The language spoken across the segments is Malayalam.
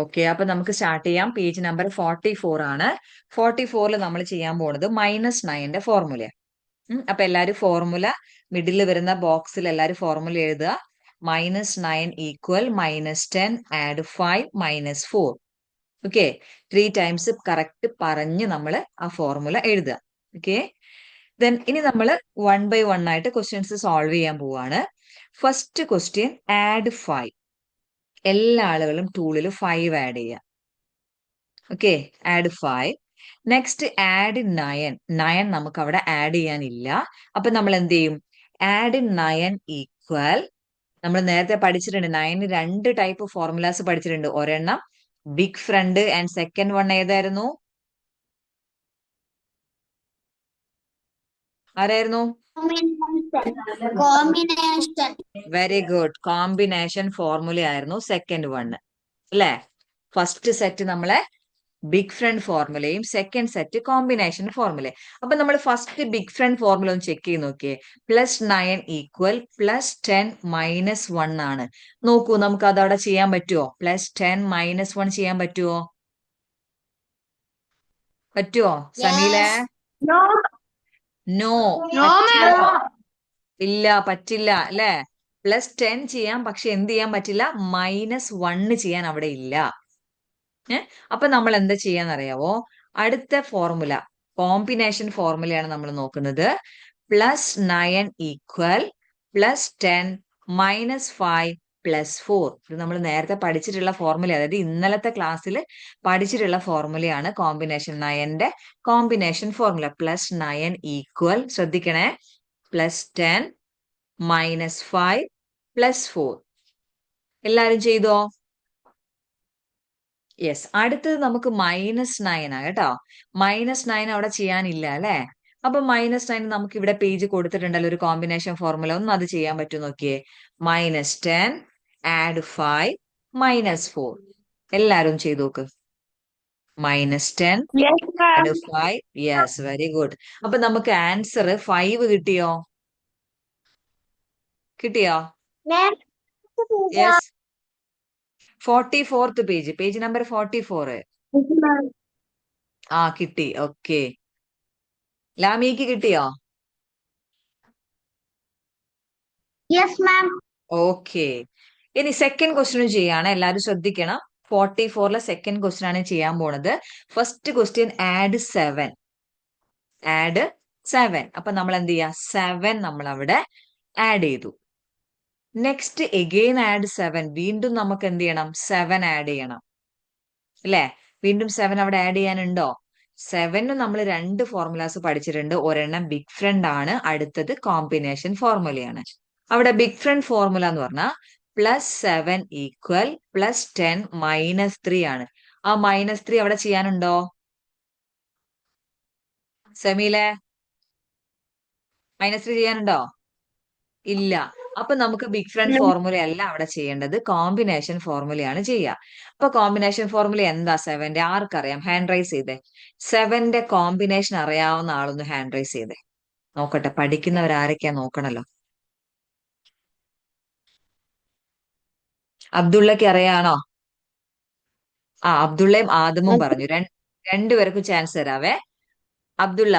ഓക്കെ, അപ്പൊ നമുക്ക് സ്റ്റാർട്ട് ചെയ്യാം. പേജ് നമ്പർ 44 ആണ്. 44 നമ്മൾ ചെയ്യാൻ പോകുന്നത് -9ന്റെ ഫോർമുല. അപ്പൊ എല്ലാരും ഫോർമുല മിഡിൽ വരുന്ന ബോക്സിൽ എല്ലാരും ഫോർമുല എഴുതുക. -9 equal -10 add 5 -4. Okay, 3 times correct പറഞ്ഞ് നമ്മൾ ആ ഫോർമുല എഴുതുക. ഓക്കെ, ദെൻ ഇനി നമ്മൾ 1 by 1 ആയിട്ട് ക്വസ്റ്റ്യൻസ് സോൾവ് ചെയ്യാൻ പോവാണ്. First question add 5. എല്ലാ ആളുകളും ടൂളിൽ 5 ആഡ് ചെയ്യുക. Okay, add 5. Next add 9. 9 നമുക്ക് അവിടെ ആഡ് ചെയ്യാനില്ല. അപ്പൊ നമ്മൾ എന്ത് ചെയ്യും? ആഡ് 9 ഈക്വൽ, നമ്മൾ നേരത്തെ പഠിച്ചിട്ടുണ്ട് 9 രണ്ട് ടൈപ്പ് ഫോർമുലാസ് പഠിച്ചിട്ടുണ്ട്. ഒരെണ്ണം big friend and second one ഏതായിരുന്നു? ആരായിരുന്നു? Combination. Very good, combination formula ആയിരുന്നു സെക്കൻഡ് വൺ അല്ലേ? ഫസ്റ്റ് സെറ്റ് നമ്മളെ ബിഗ് ഫ്രണ്ട് ഫോർമുലയും സെക്കൻഡ് സെറ്റ് കോമ്പിനേഷൻ ഫോർമുല. അപ്പൊ നമ്മൾ ഫസ്റ്റ് ബിഗ് ഫ്രണ്ട് ഫോർമുല ഒന്ന് ചെക്ക് ചെയ്ത് നോക്കിയേ. +9 ഈക്വൽ +10 -1 ആണ്. നോക്കൂ, നമുക്ക് അത് അവിടെ ചെയ്യാൻ പറ്റുമോ? +10 -1 ചെയ്യാൻ പറ്റുമോ? പറ്റുമോ സമീലെ? നോ, പറ്റില്ല. ഇല്ല, പറ്റില്ല അല്ലേ? +10 ചെയ്യാം, പക്ഷെ എന്ത് ചെയ്യാൻ പറ്റില്ല? -1 ചെയ്യാൻ അവിടെ ഇല്ല. അപ്പൊ നമ്മൾ എന്താ ചെയ്യാന്നറിയാവോ? അടുത്ത ഫോർമുല കോമ്പിനേഷൻ ഫോർമുലയാണ് നമ്മൾ നോക്കുന്നത്. +9 ഈക്വൽ +10 -5 +4. ഇത് നമ്മൾ നേരത്തെ പഠിച്ചിട്ടുള്ള ഫോർമുല, അതായത് ഇന്നലത്തെ ക്ലാസ്സിൽ പഠിച്ചിട്ടുള്ള ഫോർമുലയാണ് കോമ്പിനേഷൻ 9ന്റെ കോമ്പിനേഷൻ ഫോർമുല. +9 ഈക്വൽ, ശ്രദ്ധിക്കണേ, +10 -5 +4. എല്ലാരും ചെയ്തോ? യെസ്, അടുത്തത് നമുക്ക് -9 ആണ് കേട്ടോ. -9 അവിടെ ചെയ്യാനില്ല അല്ലെ? അപ്പൊ -9 നമുക്ക് ഇവിടെ പേജ് കൊടുത്തിട്ടുണ്ടല്ലോ ഒരു കോമ്പിനേഷൻ ഫോർമുല. ഒന്ന് അത് ചെയ്യാൻ പറ്റും നോക്കിയേ. -10 ആഡ് 5 -4. എല്ലാരും ചെയ്തു നോക്ക്. -10 ആഡ് 5. Yes, very good. അപ്പൊ നമുക്ക് ആൻസർ 5 കിട്ടിയോ? കിട്ടിയോ? Yes, 44th page, page number 44. ആ, കിട്ടി. ഓക്കെ, ലാമിക്ക് കിട്ടിയോ? Yes ma'am. ഓക്കെ, ഇനി സെക്കൻഡ് ക്വസ്റ്റ്യൻ ചെയ്യാണ്. എല്ലാവരും ശ്രദ്ധിക്കണം. 44ലെ സെക്കൻഡ് ക്വസ്റ്റ്യൻ ആണ് ചെയ്യാൻ പോണത്. First question add 7. ആഡ് 7. അപ്പൊ നമ്മൾ എന്ത് ചെയ്യാ? 7 നമ്മൾ അവിടെ ആഡ് ചെയ്തു. Next again add 7. വീണ്ടും നമുക്ക് എന്ത് ചെയ്യണം? 7 ആഡ് ചെയ്യണം അല്ലെ? വീണ്ടും 7 അവിടെ ആഡ് ചെയ്യാനുണ്ടോ? 7 നമ്മൾ രണ്ട് ഫോർമുലാസ് പഠിച്ചിട്ടുണ്ട്. ഒരെണ്ണം ബിഗ് ഫ്രണ്ട് ആണ്, അടുത്തത് കോമ്പിനേഷൻ ഫോർമുലയാണ്. അവിടെ ബിഗ് ഫ്രണ്ട് ഫോർമുല എന്ന് പറഞ്ഞാൽ +7 ഈക്വൽ +10 -3 ആണ്. ആ -3 അവിടെ ചെയ്യാനുണ്ടോ സെമീലെ? -3 ചെയ്യാനുണ്ടോ? ഇല്ല. അപ്പൊ നമുക്ക് ബിഗ് ഫ്രണ്ട് ഫോർമുല അല്ല അവിടെ ചെയ്യേണ്ടത്, കോമ്പിനേഷൻ ഫോർമുലയാണ് ചെയ്യുക. അപ്പൊ കോമ്പിനേഷൻ ഫോർമുല എന്താ 7ന്റെ? ആർക്കറിയാം? ഹാൻഡ് റൈസ് ചെയ്തേ. 7ന്റെ കോമ്പിനേഷൻ അറിയാവുന്ന ആളൊന്ന് ഹാൻഡ് റൈസ് ചെയ്തേ. നോക്കട്ടെ, പഠിക്കുന്നവരാരൊക്കെയാ നോക്കണല്ലോ. അബ്ദുള്ളക്ക് അറിയാണോ? ആ, അബ്ദുള്ളയും ആദമും പറഞ്ഞു. രണ്ടുപേർക്കും ചാൻസ് തരാവേ. അബ്ദുള്ള,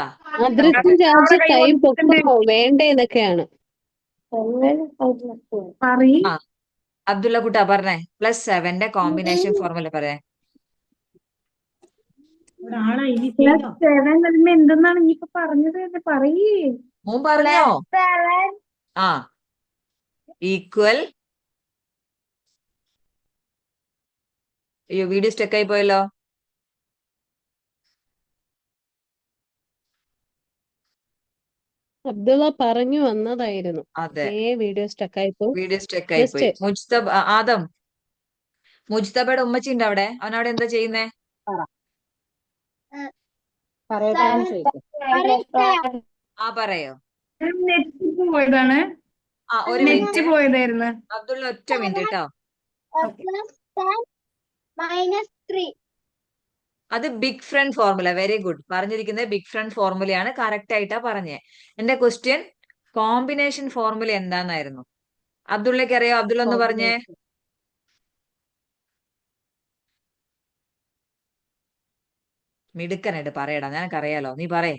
അദ്രക്കും ചാൻസ് കൈ പൊക്കണോ വേണ്ടേ എന്നൊക്കെയാണ്. ആ, അബ്ദുള്ള കുട്ടാ പറഞ്ഞേ. +7ന്റെ കോമ്പിനേഷൻ ഫോർമുല പറയേ. എന്തെന്നാണ് ഇനിയിപ്പൊ പറഞ്ഞത്? പറയേ. മോൻ പറഞ്ഞോ? ആ, ഈക്വൽ. അയ്യോ, വീഡിയോ സ്റ്റക്ക് ആയി പോയല്ലോ. അബ്ദുള്ള പറഞ്ഞു വന്നതായിരുന്നു. അതെ, വീഡിയോ സ്റ്റക്കായി പോയി. വീഡിയോ സ്റ്റക്ക് ആയി പോയി. മുജ്തബ, ആദം, മുജ്തബയുടെ ഉമ്മച്ചി ഉണ്ട് അവിടെ. അവൻ അവിടെ എന്താ ചെയ്യുന്നേ? ആ, പറയോ. നെറ്റ് പോയതാണ്. ആ, ഒരു നെറ്റ് മിനിറ്റ് പോയതായിരുന്നു. അബ്ദുള്ള, ഒറ്റ മിനിറ്റ് കേട്ടോ. -3. അത് big front formula. Very good. പറഞ്ഞിരിക്കുന്നത് ബിഗ് ഫ്രണ്ട് ഫോർമുലയാണ്. കറക്റ്റ് ആയിട്ടാ പറഞ്ഞേ. എന്റെ ക്വസ്റ്റ്യൻ കോമ്പിനേഷൻ ഫോർമുല എന്താന്നായിരുന്നു. അബ്ദുള്ളക്ക് അറിയോ? അബ്ദുള്ള ഒന്ന് പറഞ്ഞേ. മിടുക്കനായിട്ട് പറയടാ, നിനക്കറിയാലോ, നീ പറയേ.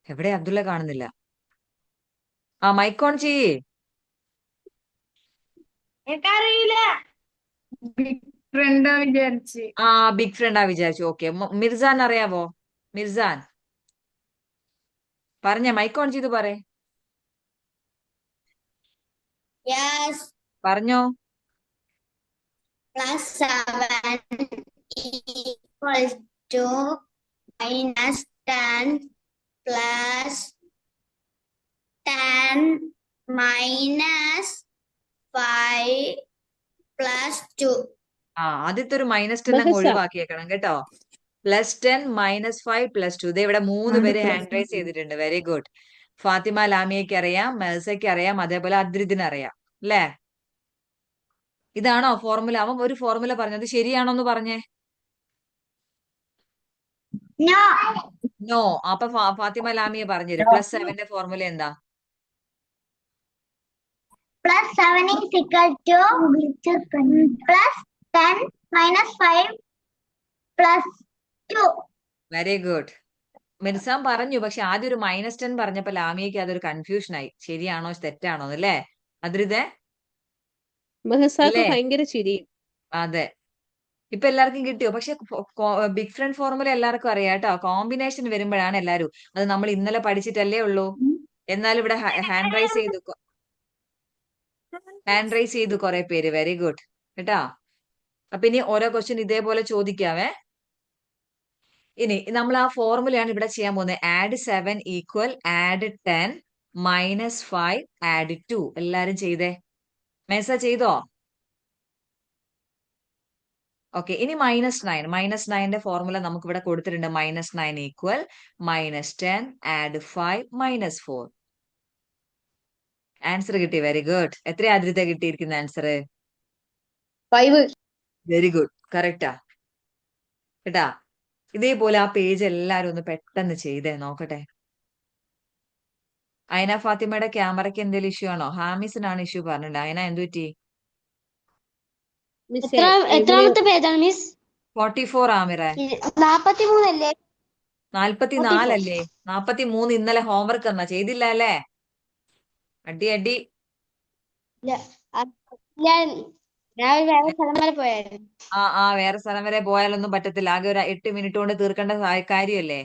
എവിടെ അബ്ദുള്ള കാണുന്നില്ല. ആ മൈക്ക് ഓൺ ചെയ്യേ. എനിക്കറിയില്ല. ബിഗ് ഫ്രണ്ടാ വിചാരിച്ച്. ആ ബിഗ് ഫ്രണ്ടാ വിചാരിച്ചു. ഓക്കെ, മിർസാൻ അറിയാവോ? മിർസാൻ പറഞ്ഞ, മൈക്ക് ഓൺ ചെയ്ത് പറയേ. യെസ്. പറഞ്ഞോ. Plus 7 equals to minus 10 plus 10 minus 5 plus 2. ആ ആദ്യത്തെ ഒരു -10 അങ്ങ് ബഹസ ഒഴിവാക്കിയേക്കണം കേട്ടോ. +10 -5 +2. ഇത് ഇവിടെ 3 പേര് ഹാൻഡ് റൈസ് ചെയ്തിട്ടുണ്ട്. Very good. ഫാത്തിമ ലാമിയയ്ക്ക് അറിയാം, മെൽസയ്ക്ക് അറിയാം, അതേപോലെ അദ്രിദിന് അറിയാം അല്ലേ? ഇതാണോ ഫോർമുല? അവൻ ഒരു ഫോർമുല പറഞ്ഞത് ശരിയാണോ എന്ന് പറഞ്ഞേ. No. നോ. അപ്പൊ ഫാത്തിമ ലാമിയെ പറഞ്ഞുതരും. +7ന്റെ ഫോർമുല എന്താ? Plus 7 is equal to plus 10 minus 5 plus 2. Very good. Mirzan പറഞ്ഞു, പക്ഷെ ആദ്യം ഒരു -10 പറഞ്ഞപ്പോ ലാമിയയ്ക്ക് അതൊരു കൺഫ്യൂഷൻ ആയി. ശരിയാണോ തെറ്റാണോ അല്ലേ അദ്രിദേ? ബഹസാക്ക് അല്ലേ? ഭയങ്കര ചിരി. അതെ. ഇപ്പൊ എല്ലാവർക്കും കിട്ടിയോ? പക്ഷെ ബിഗ് ഫ്രണ്ട് ഫോർമുല എല്ലാവർക്കും അറിയാം കേട്ടോ. കോമ്പിനേഷൻ വരുമ്പോഴാണ് എല്ലാരും, അത് നമ്മൾ ഇന്നലെ പഠിച്ചിട്ടല്ലേ ഉള്ളൂ. എന്നാലും ഇവിടെ ഹാൻഡ് റൈസ് ചെയ്തു കുറെ പേര്. വെരി ഗുഡ് കേട്ടാ. അപ്പൊ ഇനി ഓരോ ക്വസ്റ്റ്യൻ ഇതേപോലെ ചോദിക്കാവേ. ഇനി നമ്മൾ ആ ഫോർമുലയാണ് ഇവിടെ ചെയ്യാൻ പോകുന്നത്. Add 7 equal add 10 -5 add 2. എല്ലാരും ചെയ്തേ. മെസ്സ ചെയ്തോ? ഓക്കെ. ഇനി -9ന്റെ ഫോർമുല നമുക്ക് ഇവിടെ കൊടുത്തിട്ടുണ്ട്. -9 ഈക്വൽ -10 ആഡ് 5 -4. ആൻസർ കിട്ടി. Very good. എത്ര ആദ്യത്തെ കിട്ടിയിരിക്കുന്ന ആൻസർ? 5. Very good. കറക്റ്റാ കേട്ടാ. ഇതേപോലെ ആ പേജ് എല്ലാരും ഒന്ന് പെട്ടെന്ന് ചെയ്തേ നോക്കട്ടെ. അയന ഫാത്തിമയുടെ ക്യാമറയ്ക്ക് എന്തെങ്കിലും ഇഷ്യൂ ആണോ? ഹാമിസിനാണ് ഇഷ്യൂ പറഞ്ഞിട്ടുണ്ട്. അയന എന്തു പറ്റി? മിസ്സേ ഇതില് എത്രാമത്തെ പേജാണ് മിസ്? 44 ആമിറ. 43 അല്ലേ? 44 അല്ലേ? 43 ഇന്നലെ ഹോംവർക്ക് തന്നാ ചെയ്തില്ല അല്ലേ? അടി അടി. ഞാൻ വേറെ സ്ഥലം വരെ പോയായിരുന്നു. ആ വേറെ സ്ഥലം വരെ പോയാലൊന്നും പറ്റത്തില്ല. ആകെ ഒരു 8 മിനിറ്റ് കൊണ്ട് തീർക്കേണ്ട കാര്യമല്ലേ?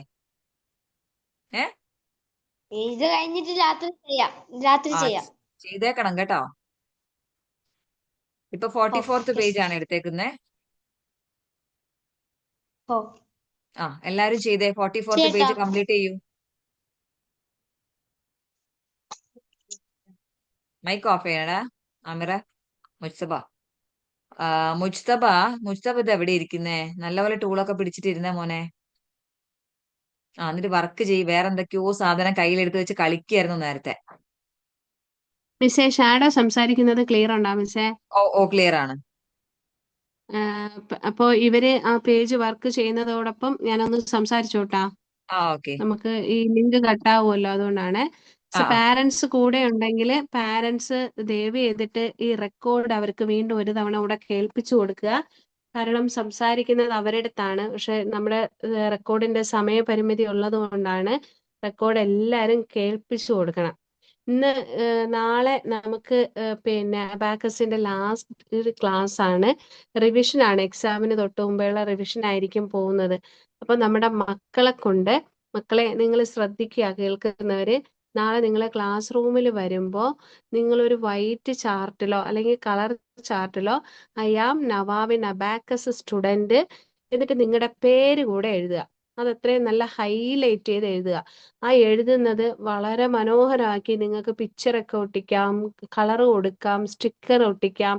ഇത് കഴിഞ്ഞിട്ട് രാത്രി ആ ചെയ്യാം. ചെയ്തേക്കണം കേട്ടോ. ഇപ്പൊ 44th പേജ് ആണ് എടുത്തേക്കുന്നേ. എല്ലാരും ചെയ്തേ. 44th പേജ് കംപ്ലീറ്റ് ചെയ്യൂ. മൈക്ക് ഓഫ് ചെയ്യണടാ ആമിറ. മുജ്തബ ഇത് എവിടെ ഇരിക്കുന്നേ? നല്ലപോലെ ടൂളൊക്കെ പിടിച്ചിട്ട് ഇരുന്നേ മോനെ. എന്നിട്ട് വർക്ക് ചെയ്യ്. വേറെ എന്തൊക്കെയോ സാധനം കയ്യിലെടുത്ത് വെച്ച് കളിക്കായിരുന്നു നേരത്തെ. മിസ്സേ ഷാഡോ സംസാരിക്കുന്നത് ക്ലിയർ ഉണ്ടോ മിസ്സേ? ഓ ക്ലിയർ ആണ്. അപ്പോ ഇവര് ആ പേജ് വർക്ക് ചെയ്യുന്നതോടൊപ്പം ഞാനൊന്ന് സംസാരിച്ചോട്ടാ. ഓക്കെ. നമുക്ക് ഈ ലിങ്ക് കട്ടാവുമല്ലോ, അതുകൊണ്ടാണ്. പാരന്റ്സ് കൂടെ ഉണ്ടെങ്കിൽ പാരന്റ്സ് ദയവ് ചെയ്തിട്ട് ഈ റെക്കോർഡ് അവർക്ക് വീണ്ടും ഒരു തവണ കൂടെ കേൾപ്പിച്ചു കൊടുക്കുക. കാരണം സംസാരിക്കുന്നത് അവരുടെ അടുത്താണ്. പക്ഷെ നമ്മുടെ റെക്കോർഡിന്റെ സമയപരിമിതി ഉള്ളത് കൊണ്ടാണ് റെക്കോർഡ് എല്ലാവരും കേൾപ്പിച്ചു കൊടുക്കണം. നാളെ നമുക്ക് പിന്നെ അബാക്കസിന്റെ ലാസ്റ്റ് ക്ലാസ് ആണ്. റിവിഷൻ ആണ്. എക്സാമിന് തൊട്ട് മുമ്പുള്ള റിവിഷൻ ആയിരിക്കും പോകുന്നത്. അപ്പൊ നമ്മുടെ മക്കളെ നിങ്ങൾ ശ്രദ്ധിക്കുക. കേൾക്കുന്നവര്, നാളെ നിങ്ങൾ ക്ലാസ് റൂമിൽ വരുമ്പോൾ നിങ്ങളൊരു വൈറ്റ് ചാർട്ടിലോ അല്ലെങ്കിൽ കളർ ചാർട്ടിലോ ഐ ആം നവാബിൻ അബാക്കസ് സ്റ്റുഡന്റ് എന്നിട്ട് നിങ്ങളുടെ പേര് കൂടെ എഴുതുക. അത് അത്രയും നല്ല ഹൈലൈറ്റ് ചെയ്ത് എഴുതുക. ആ എഴുതുന്നത് വളരെ മനോഹരമാക്കി നിങ്ങൾക്ക് പിക്ചറൊക്കെ ഒട്ടിക്കാം, കളർ കൊടുക്കാം, സ്റ്റിക്കർ ഒട്ടിക്കാം.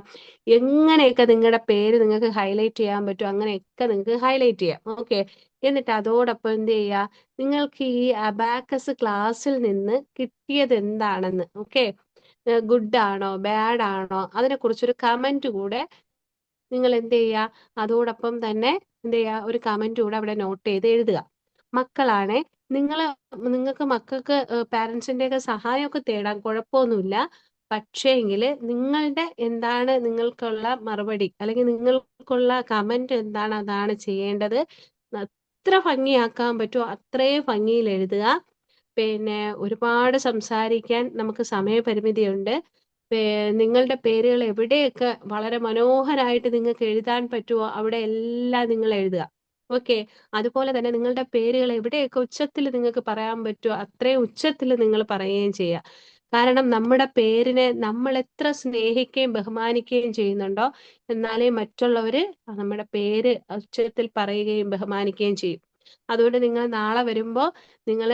എങ്ങനെയൊക്കെ നിങ്ങളുടെ പേര് നിങ്ങൾക്ക് ഹൈലൈറ്റ് ചെയ്യാൻ പറ്റും അങ്ങനെയൊക്കെ നിങ്ങൾക്ക് ഹൈലൈറ്റ് ചെയ്യാം. ഓക്കെ. എന്നിട്ട് അതോടൊപ്പം എന്ത് ചെയ്യുക, നിങ്ങൾക്ക് ഈ അബാക്കസ് ക്ലാസ്സിൽ നിന്ന് കിട്ടിയത് എന്താണെന്ന്, ഓക്കെ, ഗുഡ് ആണോ ബാഡ് ആണോ അതിനെക്കുറിച്ചൊരു കമന്റ് കൂടെ നിങ്ങൾ എന്ത് ചെയ്യുക, അതോടൊപ്പം തന്നെ എന്ത് ചെയ്യുക, ഒരു കമന്റ് കൂടെ അവിടെ നോട്ട് ചെയ്ത് എഴുതുക. മക്കളാണ് നിങ്ങൾക്ക് മക്കൾക്ക് പാരന്റ്സിന്റെ ഒക്കെ സഹായമൊക്കെ തേടാൻ കുഴപ്പമൊന്നുമില്ല. പക്ഷേങ്കിൽ നിങ്ങളുടെ എന്താണ് നിങ്ങൾക്കുള്ള മറുപടി അല്ലെങ്കിൽ നിങ്ങൾക്കുള്ള കമന്റ് എന്താണ് അതാണ് ചെയ്യേണ്ടത്. എത്ര ഭംഗിയാക്കാൻ പറ്റുമോ അത്രയും ഭംഗിയിൽ എഴുതുക. പിന്നെ ഒരുപാട് സംസാരിക്കാൻ നമുക്ക് സമയപരിമിതിയുണ്ട്. നിങ്ങളുടെ പേരുകൾ എവിടെയൊക്കെ വളരെ മനോഹരമായിട്ട് നിങ്ങൾക്ക് എഴുതാൻ പറ്റുമോ അവിടെ എല്ലാം നിങ്ങൾ എഴുതുക. ഓക്കെ. അതുപോലെ തന്നെ നിങ്ങളുടെ പേരുകൾ എവിടെയൊക്കെ ഉച്ചത്തിൽ നിങ്ങൾക്ക് പറയാൻ പറ്റുമോ അത്രയും ഉച്ചത്തിൽ നിങ്ങൾ പറയുകയും ചെയ്യുക. കാരണം നമ്മുടെ പേരിനെ നമ്മൾ എത്ര സ്നേഹിക്കുകയും ബഹുമാനിക്കുകയും ചെയ്യുന്നുണ്ടോ എന്നാലേ മറ്റുള്ളവര് നമ്മുടെ പേര് ഉച്ചത്തിൽ പറയുകയും ബഹുമാനിക്കുകയും ചെയ്യും. അതുകൊണ്ട് നിങ്ങൾ നാളെ വരുമ്പോ നിങ്ങൾ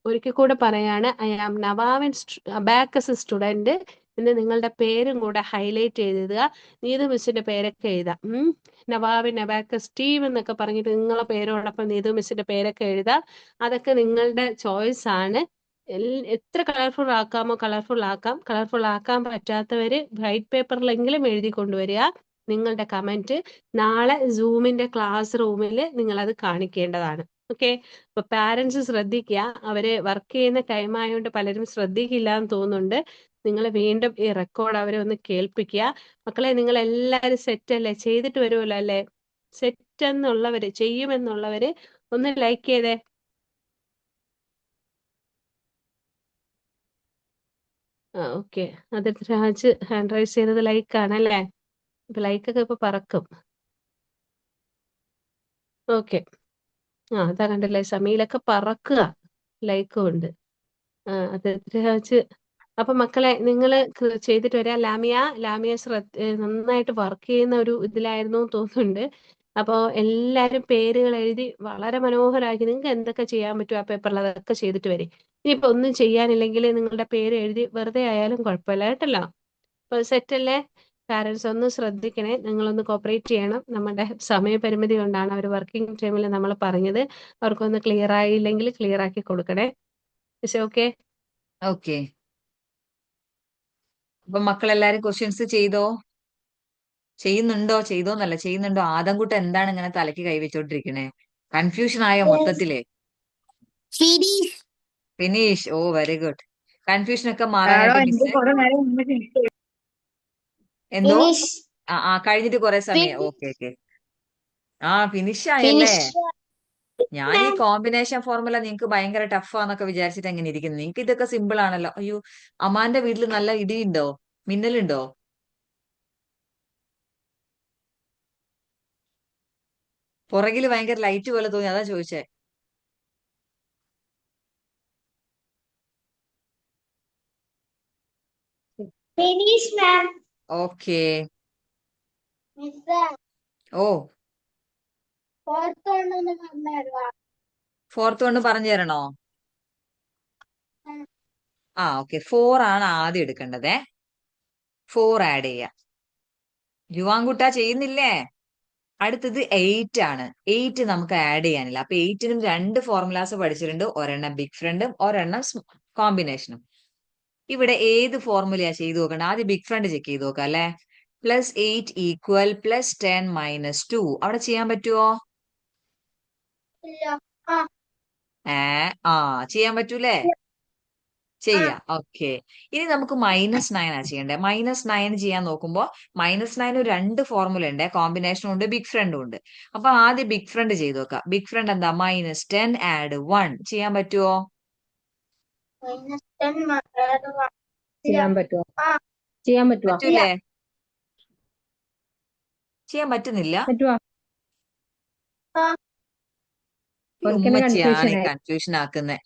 ഒരിക്കൽ കൂടെ പറയാണ്, ഐ ആം നവാവിൻ അബാക്കസ് സ്റ്റുഡന്റ് എന്ന് നിങ്ങളുടെ പേരും കൂടെ ഹൈലൈറ്റ് ചെയ്തെഴുതുക. നീതു മിസ്സിന്റെ പേരൊക്കെ എഴുതാം. നവാബിൻ അബാക്കസ് ടീം എന്നൊക്കെ പറഞ്ഞിട്ട് നിങ്ങളെ പേരോടൊപ്പം നീതു മിസ്സിന്റെ പേരൊക്കെ എഴുതാം. അതൊക്കെ നിങ്ങളുടെ ചോയ്സ് ആണ്. എത്ര കളർഫുൾ ആക്കാമോ കളർഫുൾ ആക്കാം. കളർഫുൾ ആക്കാൻ പറ്റാത്തവര് വൈറ്റ് പേപ്പറിലെങ്കിലും എഴുതി കൊണ്ടുവരിക. നിങ്ങളുടെ കമന്റ് നാളെ സൂമിന്റെ ക്ലാസ് റൂമിൽ നിങ്ങൾ അത് കാണിക്കേണ്ടതാണ്. ഓക്കെ. അപ്പൊ പാരന്റ്സ് ശ്രദ്ധിക്കുക. അവര് വർക്ക് ചെയ്യുന്ന ടൈം ആയതുകൊണ്ട് പലരും ശ്രദ്ധിക്കില്ല എന്ന് തോന്നുന്നുണ്ട്. നിങ്ങൾ വീണ്ടും ഈ റെക്കോർഡ് അവരെ ഒന്ന് കേൾപ്പിക്കുക. മക്കളെ നിങ്ങൾ എല്ലാവരും സെറ്റ് അല്ലേ? ചെയ്തിട്ട് വരുമല്ലോ അല്ലേ? സെറ്റ് എന്നുള്ളവര് ചെയ്യുമെന്നുള്ളവര് ഒന്ന് ലൈക്ക് ചെയ്തേ. ഓക്കെ. അതിർത്ത് രാജ് ഹാൻഡ് റൈസ് ചെയ്തത് ലൈക്ക് ആണല്ലേ? ഇപ്പൊ ലൈക്കൊക്കെ ഇപ്പൊ പറക്കും. ഓക്കെ. അതാ കണ്ടല്ലേ, സമീലൊക്കെ പറക്കുക ലൈക്കും ഉണ്ട്. അതിർത്ത് രാജ്. അപ്പൊ മക്കളെ നിങ്ങള് ചെയ്തിട്ട് വരാം. ലാമിയ നന്നായിട്ട് വർക്ക് ചെയ്യുന്ന ഒരു ഇതിലായിരുന്നു എന്ന് തോന്നുന്നുണ്ട്. അപ്പോൾ എല്ലാരും പേരുകൾ എഴുതി വളരെ മനോഹരമാക്കി നിങ്ങൾക്ക് എന്തൊക്കെ ചെയ്യാൻ പറ്റും ആ പേപ്പറിൽ അതൊക്കെ ചെയ്തിട്ട് വരും. ഇനിയിപ്പോ ഒന്നും ചെയ്യാനില്ലെങ്കിൽ നിങ്ങളുടെ പേര് എഴുതി വെറുതെ ആയാലും കുഴപ്പമില്ല കേട്ടല്ലോ. അപ്പൊ സെറ്റ് അല്ലേ? പാരന്റ്സ് ഒന്ന് ശ്രദ്ധിക്കണേ. നിങ്ങളൊന്ന് കോപ്പറേറ്റ് ചെയ്യണം. നമ്മുടെ സമയപരിമിതി കൊണ്ടാണ് അവർ വർക്കിംഗ് ടൈമിൽ നമ്മൾ പറഞ്ഞത്. അവർക്കൊന്ന് ക്ലിയർ ആയില്ലെങ്കിൽ ക്ലിയർ ആക്കി കൊടുക്കണേ. ഓക്കെ. ഓക്കെ. അപ്പൊ മക്കളെല്ലാരും ക്വസ്റ്റ്യൻസ് ചെയ്തോ? ചെയ്തോന്നല്ല, ചെയ്യുന്നുണ്ടോ? ആദംകുട്ടൻ എന്താണ് ഇങ്ങനെ തലയ്ക്ക് കൈവച്ചോണ്ടിരിക്കണേ? കൺഫ്യൂഷൻ ആയോ മൊത്തത്തില്? ഫിനിഷ്. ഓ വെരി ഗുഡ്. കൺഫ്യൂഷൻ ഒക്കെ മാറാനായിട്ട് എനിക്ക് മിസ് കുറെ നേരം മുമ്പ് finish എന്തോ ഫിനിഷ് കഴിഞ്ഞിട്ട് കുറെ സമയം. Okay okay. ഫിനിഷ് ആയല്ലേ? ഫിനിഷ് ഞാൻ ഈ കോമ്പിനേഷൻ ഫോർമുല നിങ്ങക്ക് ഭയങ്കര ടഫാന്നൊക്കെ വിചാരിച്ചിട്ട് എങ്ങനെ ഇരിക്കുന്നു? നിങ്ങക്ക് ഇതൊക്കെ സിമ്പിൾ ആണല്ലോ. അയ്യോ, അമ്മാന്റെ വീട്ടിൽ നല്ല ഇടിയുണ്ടോ? മിന്നലുണ്ടോ? പുറകില് ഭയങ്കര ലൈറ്റ് പോലെ തോന്നി, അതാ ചോദിച്ചേ. ഫിനിഷ് മാം. ഓക്കെ. മിസ് ഓ, ഫോർത്ത് ഒന്ന് പറഞ്ഞുതരുവാ. ഫോർത്ത് കൊണ്ട് പറഞ്ഞു തരണോ? ഓക്കെ. 4 ആണ് ആദ്യം എടുക്കേണ്ടതേ. 4 ആഡ് ചെയ്യാം. യുവാൻകുട്ട ചെയ്യുന്നില്ലേ? അടുത്തത് 8 ആണ്. 8 നമുക്ക് ആഡ് ചെയ്യാനില്ല. അപ്പൊ 8നും 2 ഫോർമുലാസ് പഠിച്ചിട്ടുണ്ട്. ഒരെണ്ണം ബിഗ് ഫ്രണ്ടും ഒരെണ്ണം കോമ്പിനേഷനും. ഇവിടെ ഏത് ഫോർമുലയാ ചെയ്തു നോക്കണ്ട? ആദ്യം ബിഗ് ഫ്രണ്ട് ചെക്ക് ചെയ്ത് നോക്കാം അല്ലെ. +8 ഈക്വൽ +10 - 2 അവിടെ ചെയ്യാൻ പറ്റുമോ? ചെയ്യാൻ പറ്റൂലേ? ചെയ്യാം. ഓക്കെ. ഇനി നമുക്ക് -9 ആ ചെയ്യണ്ടേ. -9 ചെയ്യാൻ നോക്കുമ്പോ -9 2 ഫോർമുല ഉണ്ട്. കോമ്പിനേഷനും ഉണ്ട് ബിഗ് ഫ്രണ്ടും ഉണ്ട്. അപ്പൊ ആദ്യം ബിഗ് ഫ്രണ്ട് ചെയ്ത് നോക്കാം. ബിഗ് ഫ്രണ്ട് എന്താ? -10 ആഡ് 1 ചെയ്യാൻ പറ്റുമോ? ചെയ്യാൻ പറ്റുമോ? ചെയ്യാൻ പറ്റുമോ? പറ്റൂലേ? ചെയ്യാൻ പറ്റുന്നില്ല. പറ്റുമോ? ഓർക്കിന് ഉമ്മച്ചിയാണ് കൺഫ്യൂഷൻ ഈ ആയി. കൺഫ്യൂഷൻ ആക്കുന്നേ.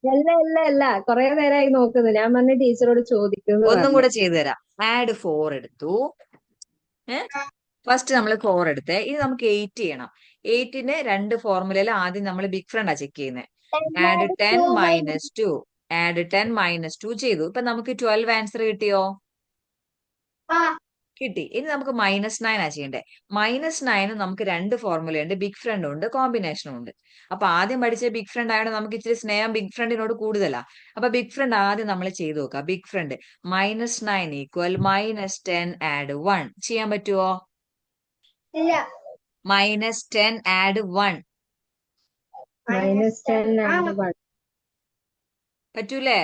അല്ല കൊറേ നേരമായി നോക്കുന്നു. ഞാൻ പറഞ്ഞ ടീച്ചറോട് ചോദിക്കുന്നു ഒന്നും പറഞ്ഞു. കൂടെ ചെയ്തു തരാം. ആഡ് 4 എടുത്തു. ഫസ്റ്റ് നമ്മൾ 4 എടുത്തേ. ഇനി നമുക്ക് 8 ചെയ്യണം. 8ന് 2 ഫോർമുലയിൽ ആദ്യം നമ്മൾ ബിഗ് ഫ്രണ്ടാ ചെക്ക് ചെയ്യുന്നത്. ആഡ് 10 - 2 ആഡ് 10 - 2 ചെയ്തു. ഇപ്പൊ നമുക്ക് 12 ആൻസർ കിട്ടിയോ? കിട്ടി. ഇനി നമുക്ക് -9 ആ ചെയ്യണ്ടേ. -9 നമുക്ക് 2 ഫോർമുലയുണ്ട്. ബിഗ് ഫ്രണ്ടും ഉണ്ട് കോമ്പിനേഷനും ഉണ്ട്. അപ്പൊ ആദ്യം പഠിച്ച ബിഗ് ഫ്രണ്ട് ആയതുകൊണ്ട് നമുക്ക് ഇച്ചിരി സ്നേഹം ബിഗ് ഫ്രണ്ടിനോട് കൂടുതലാ. അപ്പൊ ബിഗ് ഫ്രണ്ട് ആദ്യം നമ്മൾ ചെയ്തു നോക്കാം. ബിഗ് ഫ്രണ്ട് -9 ഈക്വൽ -10 ആഡ് 1 ചെയ്യാൻ പറ്റുമോ? -10 ആഡ് 1 -10 ആൻഡ് 1 പറ്റൂലേ?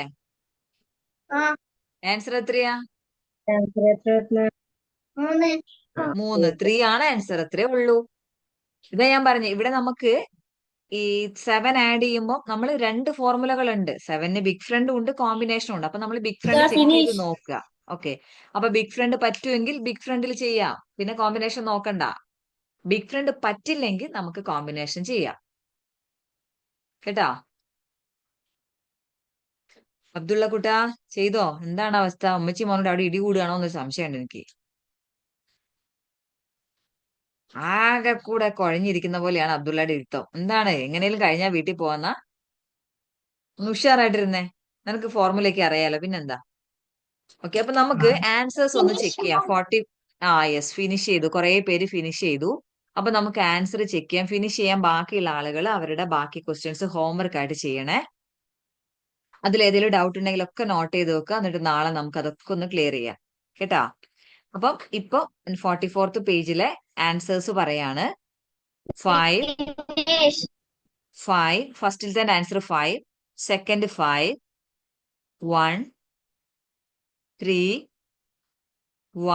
ആൻസർ എത്രയാ? ആൻസർ എത്ര? 3. 3 ആണ് ആൻസർ. അത്രേ ഉള്ളൂ. ഇതാ ഞാൻ പറഞ്ഞു. ഇവിടെ നമുക്ക് ഈ 7 ആഡ് ചെയ്യുമ്പോൾ നമ്മൾ 2 ഫോർമുലകൾ ഉണ്ട്. 7ന് ബിഗ് ഫ്രണ്ടും ഉണ്ട്, കോമ്പിനേഷനും ഉണ്ട്. അപ്പൊ നമ്മൾ ബിഗ് ഫ്രണ്ട് ചെക്ക് ചെയ്ത് നോക്കുക. ഓക്കെ, അപ്പൊ ബിഗ് ഫ്രണ്ട് പറ്റുമെങ്കിൽ ബിഗ് ഫ്രണ്ടിൽ ചെയ്യാം, പിന്നെ കോമ്പിനേഷൻ നോക്കണ്ട. ബിഗ് ഫ്രണ്ട് പറ്റില്ലെങ്കിൽ നമുക്ക് കോമ്പിനേഷൻ ചെയ്യാം. കേട്ടാ? അബ്ദുള്ള കുട്ടാ, ചെയ്തോ? എന്താണ് അവസ്ഥ? ഉമ്മച്ചി മോനോട് അവിടെ ഇടി കൂടുകയാണോ എന്നൊരു സംശയമുണ്ട് എനിക്ക്. ആകെ കൂടെ കുഴഞ്ഞിരിക്കുന്ന പോലെയാണ് അബ്ദുള്ളയുടെ ഇരുത്തം. എന്താണ്, എങ്ങനെയും കഴിഞ്ഞാൽ വീട്ടിൽ പോവാന്നാ? ഒന്ന് ഉഷാറായിട്ടിരുന്നേ. നിനക്ക് ഫോർമുലയൊക്കെ അറിയാലോ, പിന്നെന്താ? ഓക്കെ, അപ്പൊ നമുക്ക് ആൻസേഴ്സ് ഒന്ന് ചെക്ക് ചെയ്യാം. 40 യെസ്, ഫിനിഷ് ചെയ്തു. കുറെ പേര് ഫിനിഷ് ചെയ്തു. അപ്പൊ നമുക്ക് ആൻസർ ചെക്ക് ചെയ്യാം. ഫിനിഷ് ചെയ്യാൻ ബാക്കിയുള്ള ആളുകൾ അവരുടെ ബാക്കി ക്വസ്റ്റ്യൻസ് ഹോംവർക്ക് ആയിട്ട് ചെയ്യണേ. അതിൽ ഏതെങ്കിലും ഡൗട്ട് ഉണ്ടെങ്കിൽ ഒക്കെ നോട്ട് ചെയ്ത് വെക്കുക. എന്നിട്ട് നാളെ നമുക്ക് അതൊക്കെ ഒന്ന് ക്ലിയർ ചെയ്യാം. കേട്ടാ? അപ്പം ഇപ്പൊ 44th പേജിലെ ആൻസേഴ്സ് പറയാണ്. 5 ഫസ്റ്റിലത്തെ ആൻസർ 5, സെക്കൻഡ് 5, 1, 3,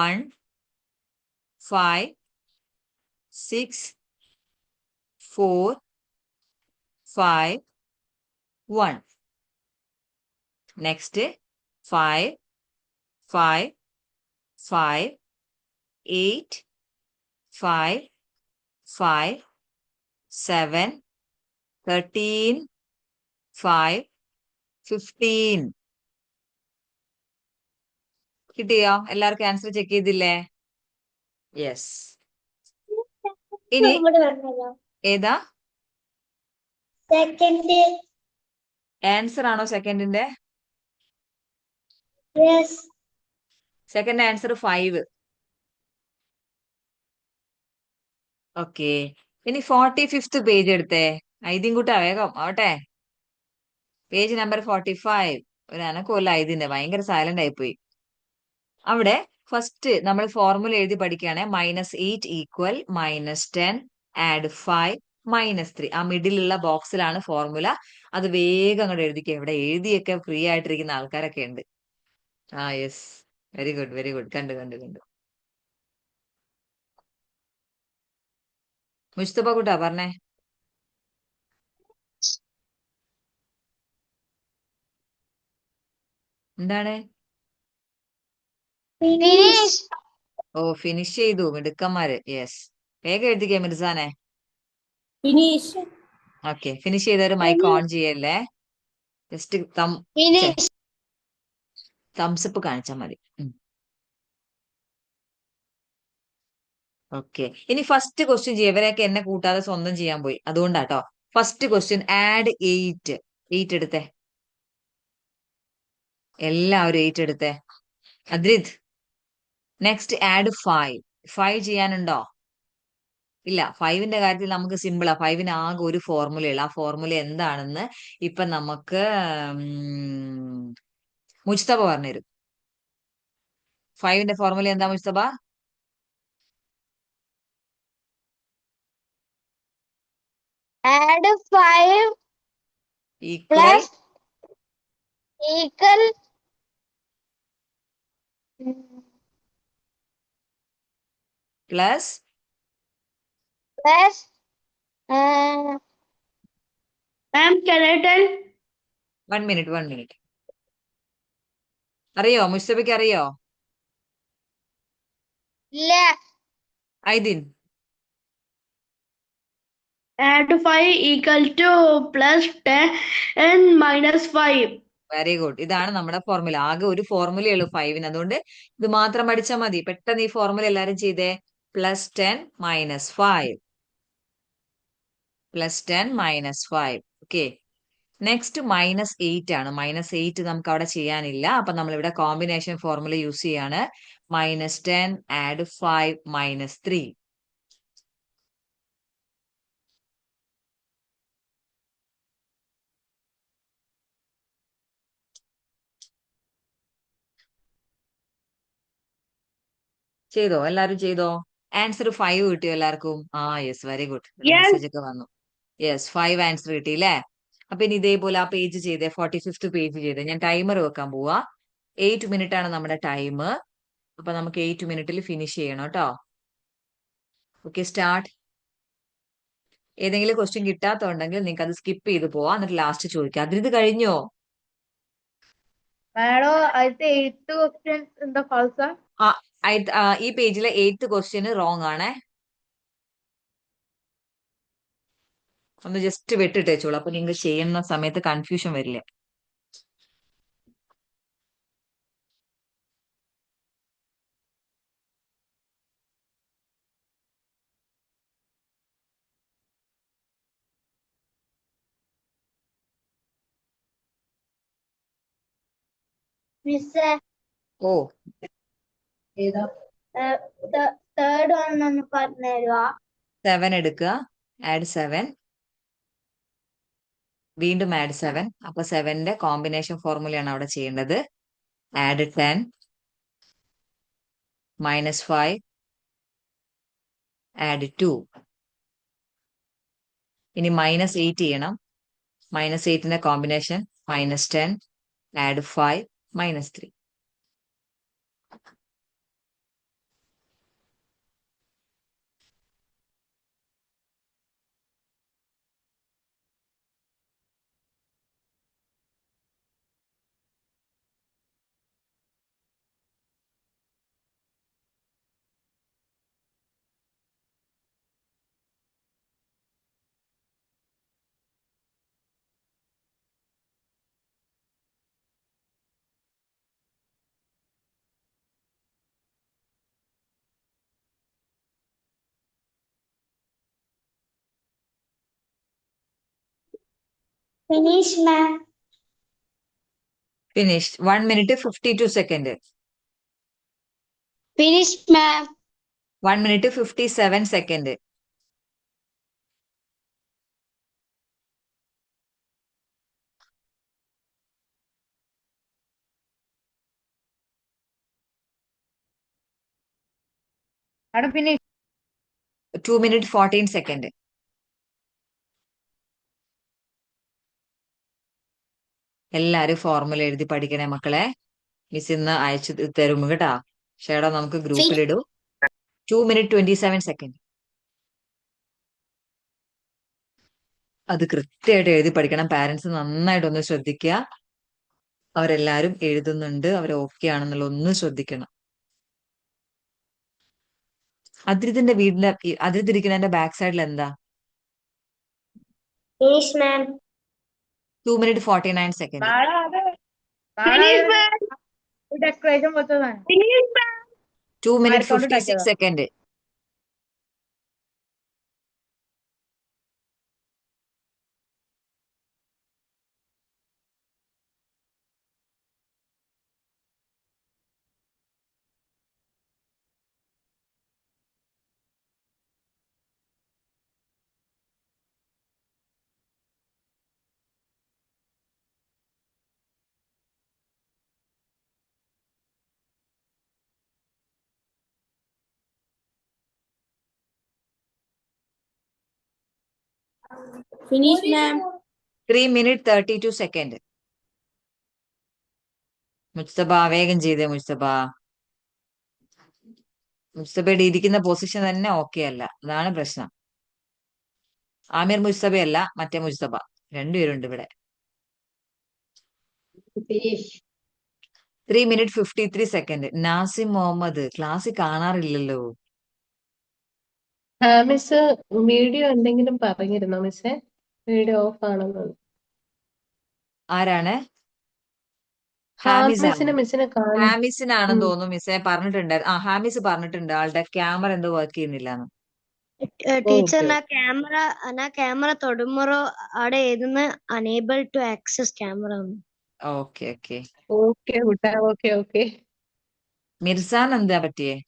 1, 5, 6, 4, 5, 1. Next 5, 5, 5, 8, 5, 5, 7, 13, 5, 15. കിട്ടിയോ? എല്ലാവർക്കും ആൻസർ ചെക്ക് ചെയ്തില്ലേ? യെസ്. ഇനി ഏതാ സെക്കൻഡ്? ആൻസർ ആണോ സെക്കൻഡിന്റെ? യെസ്. Second answer 5. ഓക്കെ, ഇനി 45th പേജ് എടുത്തേ. ഐതിൻ കൂട്ടാ, വേഗം ആവട്ടെ. Page number 45. ഒരു അനക്കമല്ല ഐതിന്റെ, ഭയങ്കര സൈലന്റ് ആയിപ്പോയി. അവിടെ ഫസ്റ്റ് നമ്മൾ ഫോർമുല എഴുതി പഠിക്കുകയാണെ. -8 ഈക്വൽ -10 ആഡ് 5 -3. ആ മിഡിലുള്ള ബോക്സിലാണ് ഫോർമുല. അത് വേഗം അങ്ങോട്ട് എഴുതിക്കുക. ഇവിടെ എഴുതിയൊക്കെ ഫ്രീ ആയിട്ടിരിക്കുന്ന ആൾക്കാരൊക്കെ ഉണ്ട്. Yes, very good, very good. കണ്ടു കണ്ടു കണ്ടു. മുസ്തഫ കൂട്ടാ പറഞ്ഞേ. എന്താണ്? ഫിനിഷ്. ഫിനിഷ് ചെയ്തു, മിടുക്കന്മാര്. യെസ്, വേഗം എഴുതിക്കേ മിർസാനെ. ഫിനിഷ്. ഓക്കെ, ഫിനിഷ് ചെയ്തൊരു മൈക്ക് ഓൺ ചെയ്യല്ലേ. Just finish. തംസപ്പ് കാണിച്ചാൽ മതി. ഓക്കെ, ഇനി ഫസ്റ്റ് ക്വസ്റ്റ്യൻ ചെയ്യാം. ഇവരെയൊക്കെ എന്നെ കൂട്ടാതെ സ്വന്തം ചെയ്യാൻ പോയി, അതുകൊണ്ടാട്ടോ. First question add 8. 8 എടുത്തേ, എല്ലാവരും 8 എടുത്തേ. അദ്രിത്, നെക്സ്റ്റ് ആഡ് 5. 5 ചെയ്യാനുണ്ടോ? ഇല്ല. 5ന്റെ കാര്യത്തിൽ നമുക്ക് സിമ്പിളാ. 5ന് ആകെ ഒരു ഫോർമുലയുള്ളൂ. ആ ഫോർമുല എന്താണെന്ന് ഇപ്പൊ നമുക്ക് മുസ്തഫ പറഞ്ഞുതരും. 5ന്റെ ഫോർമുല എന്താ Mustafa? Add 5 equal equal plus plus ma'am can I tell? 1 minute. അറിയോ? മുസ്തഫയ്ക്ക് അറിയോ? ഇല്ല. Aidin? Add 5 equal to plus 10 and minus 5. Very good. ഇതാണ് നമ്മുടെ ഫോർമുല. ആകെ ഒരു ഫോർമുലയുള്ളൂ 5ന്. അതുകൊണ്ട് ഇത് മാത്രം പഠിച്ചാൽ മതി. പെട്ടെന്ന് ഈ ഫോർമുല എല്ലാരും ചെയ്തേ. +10 - 5. +10 - 5. ഓക്കെ, നെക്സ്റ്റ് -8 ആണ്. -8 നമുക്ക് അവിടെ ചെയ്യാനില്ല. അപ്പൊ നമ്മൾ ഇവിടെ കോമ്പിനേഷൻ ഫോർമുല യൂസ് ചെയ്യാണ്. -10 ആഡ് 5 -3. ചെയ്തോ? എല്ലാരും ചെയ്തോ? ആൻസർ 5 കിട്ടിയോ എല്ലാവർക്കും? Yes, very good. മെസ്സേജ് ഒക്കെ വന്നു. യെസ്, 5 ആൻസർ കിട്ടി അല്ലേ? അപ്പൊ ഇനി ഇതേപോലെ ആ പേജ് ചെയ്തേ. 45th പേജ് ചെയ്തേ. ഞാൻ ടൈമർ വെക്കാൻ പോവാ. 8 മിനിറ്റ് ആണ് നമ്മുടെ ടൈം. അപ്പൊ നമുക്ക് 8 മിനിറ്റിൽ ഫിനിഷ് ചെയ്യണം കേട്ടോ. Okay, start. ഏതെങ്കിലും ക്വസ്റ്റ്യൻ കിട്ടാത്തുണ്ടെങ്കിൽ നിങ്ങൾക്ക് അത് സ്കിപ്പ് ചെയ്ത് പോവാം, എന്നിട്ട് ലാസ്റ്റ് ചോദിക്കാം. അതിന് ഇത് കഴിഞ്ഞോ? Madam, I think eighth question in the false. ആ ഈ പേജിലെ 8th ക്വസ്റ്റ്യൻ റോങ് ആണേ. ഒന്ന് ജസ്റ്റ് വെട്ടിട്ടേച്ചോളൂ, അപ്പൊ നിങ്ങൾക്ക് ചെയ്യുന്ന സമയത്ത് കൺഫ്യൂഷൻ വരില്ല. Miss, ഓ third one ഒന്ന് പറഞ്ഞു തരുവാ? 7 എടുക്കുക, ആഡ് 7, വീണ്ടും ആഡ് 7. അപ്പൊ 7ന്റെ കോമ്പിനേഷൻ ഫോർമുലയാണ് അവിടെ ചെയ്യേണ്ടത്. Add 10, -5, add 2. ഇനി -8 ചെയ്യണം. -8ന്റെ combination -10, add 5, -3. Finish, ma'am. Finish. 1 minute 52 second. Finish, ma'am. 1 minute 57 second. Madam, finish. 2 minute 14 second. എല്ലാരും ഫോർമുല എഴുതി പഠിക്കണേ മക്കളെ. മിസ് ഇന്ന് അയച്ചു തരും കേട്ടാ. ഷേഡോ നമുക്ക് ഗ്രൂപ്പിലിടൂ. 2 minute 27 സെക്കൻഡ്. അത് കൃത്യമായിട്ട് എഴുതി പഠിക്കണം. പാരന്റ്സ് നന്നായിട്ടൊന്ന് ശ്രദ്ധിക്കുക. അവരെല്ലാരും എഴുതുന്നുണ്ട്, അവർ ഓക്കെ ആണെന്നുള്ള ഒന്ന് ശ്രദ്ധിക്കണം. അദ്രിതിന്റെ അദ്രിതിരിക്കുന്നതിന്റെ ബാക്ക് സൈഡിൽ എന്താ? Finish, ma'am. 2 minute 49 second. Finish, ma'am. Declaration പോലത്തതാണ്. Finish, ma'am. 2 minute ആർക്കൗണ്ട് 56 ഉണ്ടാക്കിയതാ. Second. Finish, ma'am. 3 minute 32 second. Mustaba വേഗം ചെയ്തേ മുസ്തബ. മുസ്തബയുടെ ഇരിക്കുന്ന പൊസിഷൻ തന്നെ ഓക്കെ അല്ല, അതാണ് പ്രശ്നം. ആമിർ മുസ്തബയല്ല, മറ്റേ മുസ്തബ. രണ്ടുപേരുണ്ട് ഇവിടെ. Finish. 3 minute 53 second. Nasim Muhammad ക്ലാസ്സിൽ കാണാറില്ലല്ലോ. മിസ് വീഡിയോ എന്തെങ്കിലും പറഞ്ഞിരുന്നോ മിസ്സേ? വീഡിയോ ഓഫ് ആണെന്ന്. ആരാണ്? ഹാമിസ് മിസ്സിനെ മിസ്സിനെ കാണും. ഹാമിസിനാണെന്ന് തോന്നുന്നു മിസ്സേ പറഞ്ഞിട്ടുണ്ടായിരുന്നു. ഹാമിസ് പറഞ്ഞിട്ടുണ്ട് ആളുടെ ക്യാമറ എന്തോ വർക്ക് ചെയ്യുന്നില്ലാന്ന്. ടീച്ചർ నా కెమెరా തൊടുമ്പോ അവിടെ എഴുതുന്ന unable to access camera. Okay okay. Okay Kutta, okay okay. മിർസാൻ എന്താ പറ്റിയേ?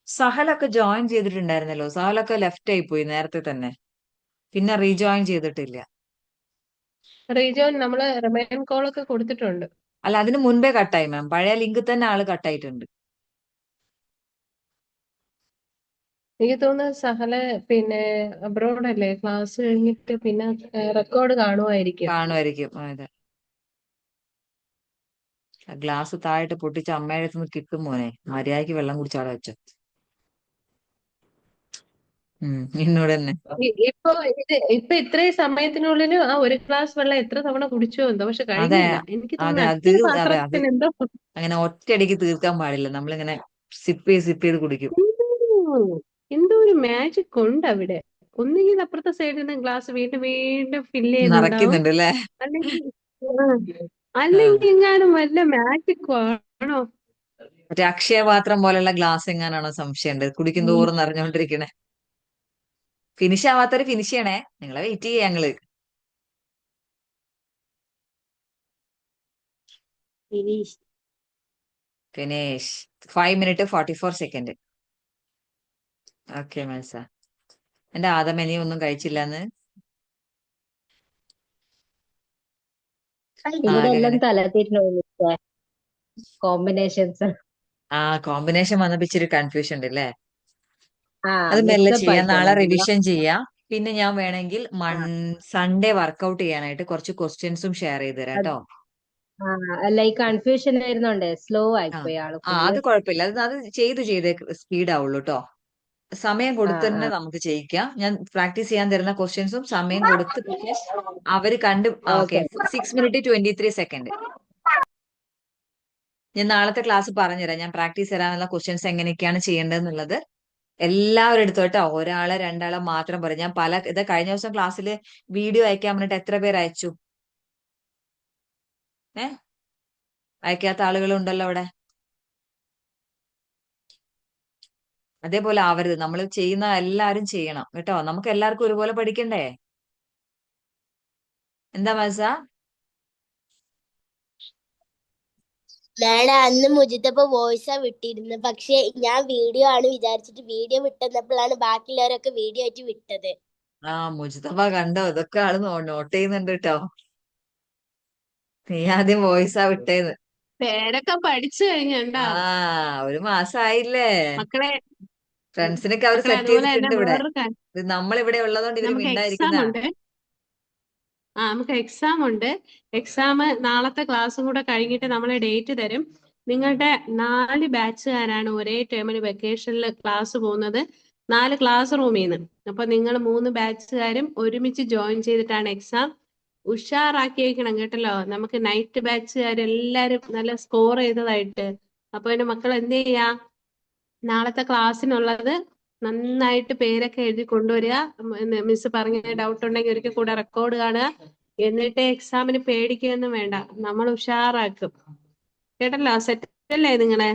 സഹലൊക്കെ ജോയിൻ ചെയ്തിട്ടുണ്ടായിരുന്നല്ലോ. സഹലൊക്കെ ലെഫ്റ്റ് ആയി പോയി നേരത്തെ തന്നെ, പിന്നെ റീജോയിൻ ചെയ്തിട്ടില്ല. റീജോൺ നമ്മള് റിമൈൻ കോൾ ഒക്കെ കൊടുത്തിട്ടുണ്ട്. അല്ല, അതിന് മുൻപേ കട്ടായി മാം. പഴയ ലിങ്ക് തന്നെ ആള് കട്ടായിട്ടുണ്ട്. എനിക്ക് തോന്നുന്നു സഹല പിന്നെ അബ്രോഡ് അല്ലേ, ക്ലാസ് കഴിഞ്ഞിട്ട് പിന്നെ റെക്കോർഡ് കാണുമായിരിക്കും. അതെ. ഗ്ലാസ് താഴെട്ട് പൊട്ടിച്ച് അമ്മയുടെ അടുത്ത് നിന്ന് കിട്ടും മോനെ. മര്യാദയ്ക്ക് വെള്ളം കുടിച്ചാടെ വെച്ചോ. എന്നോട് തന്നെ. ഇപ്പൊ ഇത്രയും സമയത്തിനുള്ളിൽ ആ ഒരു ഗ്ലാസ് വെള്ളം എത്ര തവണ കുടിച്ചോ എന്തോ, പക്ഷെ അതെ കഴിഞ്ഞില്ല. എനിക്ക് അതെ തോന്നുന്നു അത് അടുത്തൊരു അതെ അത് പാത്രത്തിന് എന്തോ അങ്ങനെ ഒറ്റയടിക്ക് തീർക്കാൻ പാടില്ല. നമ്മളിങ്ങനെ സിപ്പ് ചെയ്ത് കുടിക്കും. എന്തോ എന്തോ ഒരു മാജിക് ഉണ്ട് അവിടെ. ഒന്നുകിൽ അപ്പുറത്തെ സൈഡിൽ നിന്ന് ഗ്ലാസ് വീണ്ടും വീണ്ടും ഫില്ല് ചെയ്യുന്നുണ്ടാവും, നിറയ്ക്കുന്നുണ്ട് അല്ലേ? അല്ലെങ്കിൽ അല്ലെങ്കിൽ എങ്ങാനും വല്ല മാജിക് ആണോ? മറ്റേ അക്ഷയപാത്രം പോലുള്ള ഗ്ലാസ് എങ്ങാനാണോ സംശയമുണ്ട്, കുടിക്കും തോറും നിറഞ്ഞോണ്ടിരിക്കണേ. ഫിനിഷ് ആവാത്തവര് ഫിനിഷ് ചെയ്യണേ, നിങ്ങളെ വെയിറ്റ് ചെയ്യാ ഞങ്ങള്. Finish. Finish 5 minutes 44 seconds. Okay മനസ്സ. എന്റെ ആദമനി ഒന്നും കഴിച്ചില്ലെന്ന് ഇവിടെ ആകെ എല്ലാം ഇങ്ങനെ തലതിരിഞ്ഞു കോമ്പിനേഷൻസ്. ആ കോമ്പിനേഷൻ വന്നപ്പോ ഇച്ചിരി കൺഫ്യൂഷൻ ഉണ്ട് അല്ലേ? ആ അത് മെല്ലെ മിക്സപ്പ് ചെയ്യാം, നാളെ ആയിപ്പോണെങ്കിലോ. റിവിഷൻ ചെയ്യാം. പിന്നെ ഞാൻ വേണമെങ്കിൽ ആ സൺഡേ വർക്കൗട്ട് ചെയ്യാനായിട്ട് കുറച്ച് ക്വസ്റ്റ്യൻസും ഷെയർ ചെയ്ത് തരാം അത് കേട്ടോ. അല്ല, ഈ കൺഫ്യൂഷൻ വരുന്നുണ്ടേ, സ്ലോ ആ ആയിപ്പോയി ആള് ആ ഫുള്ള്. അത് കുഴപ്പമില്ല, അത് ചെയ്ത് സ്പീഡ് ആവുള്ളൂ കേട്ടോ. സമയം ആ കൊടുത്ത് ആ തന്നെ നമുക്ക് ചെയ്യിക്കാം. ഞാൻ പ്രാക്ടീസ് ചെയ്യാൻ തരുന്ന ക്വസ്റ്റ്യൻസും സമയം കൊടുത്ത് പക്ഷേ അവര് കണ്ട്. Okay, okay. 6 minutes 23 seconds. ഞാൻ നാളത്തെ ക്ലാസ് പറഞ്ഞുതരാം. ഞാൻ പ്രാക്ടീസ് തരാനുള്ള ക്വസ്റ്റ്യൻസ് എങ്ങനെയൊക്കെയാണ് ചെയ്യേണ്ടതെന്നുള്ളത് എല്ലാവരും എടുത്തു കേട്ടോ. ഒരാളെ രണ്ടാളെ മാത്രം പറയും. ഞാൻ ഇത് കഴിഞ്ഞ ദിവസം ക്ലാസ്സിൽ വീഡിയോ അയക്കാൻ പറഞ്ഞിട്ട് എത്ര പേര് അയച്ചു? അയക്കാത്ത ആളുകളുണ്ടല്ലോ അവിടെ. അതേപോലെ ആവരുത്, നമ്മൾ ചെയ്യുന്ന എല്ലാവരും ചെയ്യണം കേട്ടോ. നമുക്ക് എല്ലാവർക്കും ഒരുപോലെ പഠിക്കണ്ടേ? എന്താ മനസ്സ? മാഡം അന്ന് മുജിത്തപ്പ വോയിസാ വിട്ടിരുന്നത്, പക്ഷെ ഞാൻ വീഡിയോ ആണ് വിചാരിച്ചിട്ട് വീഡിയോ വിട്ടെന്നപ്പോഴാണ് ബാക്കിയുള്ളവരൊക്കെ വീഡിയോ ആയിട്ട് വിട്ടത്. മുജിതബ കണ്ടോ? ഇതൊക്കെ ആള് നോട്ട് ചെയ്യുന്നുണ്ട് കേട്ടോ. നീ ആദ്യം വോയിസാ വിട്ടേന്ന്. പേരൊക്കെ പഠിച്ചു കഴിഞ്ഞാ ഒരു മാസമായില്ലേ. മക്കളെ. ഫ്രണ്ട്സിനൊക്കെ അവർ സെറ്റ് അതുപോലെ തന്നെ ചെയ്തിട്ടുണ്ട് ഇവിടെ. വേറൊരു കാര്യം, ഇത് നമ്മളിവിടെ ഉള്ളതുകൊണ്ട് ഇവര് നമുക്ക് എക്സാം മിണ്ടായിരിക്കുന്ന. ഉണ്ട്. നമുക്ക് എക്സാം ഉണ്ട്. എക്സാം നാളത്തെ ക്ലാസ്സും കൂടെ കഴിഞ്ഞിട്ട് നമ്മൾ ഡേറ്റ് തരും. നിങ്ങളുടെ 4 ബാച്ചുകാരാണ് ഒരേ ടേമിന് വെക്കേഷനിൽ ക്ലാസ് പോകുന്നത്, 4 ക്ലാസ് റൂമിൽ നിന്ന്. അപ്പൊ നിങ്ങൾ 3 ബാച്ചുകാരും ഒരുമിച്ച് ജോയിൻ ചെയ്തിട്ടാണ് എക്സാം. ഉഷാറാക്കിയേക്കണം കേട്ടല്ലോ. നമുക്ക് നൈറ്റ് ബാച്ചുകാരെല്ലാരും നല്ല സ്കോർ ചെയ്തതായിട്ട്. അപ്പൊ എന്റെ മക്കൾ എന്ത് ചെയ്യാ, നാളത്തെ ക്ലാസ്സിനുള്ളത് നന്നായിട്ട് പേരൊക്കെ എഴുതി കൊണ്ടുവരിക. മിസ് പറഞ്ഞ ഡൗട്ട് ഉണ്ടെങ്കിൽ ഒരിക്കൽ കൂടെ റെക്കോർഡ് കാണുക. എന്നിട്ട് എക്സാമിന് പേടിക്കുകയൊന്നും വേണ്ട, നമ്മൾ ഉഷാറാക്കും കേട്ടല്ലോ. സെറ്റ് അല്ലേ നിങ്ങളെ?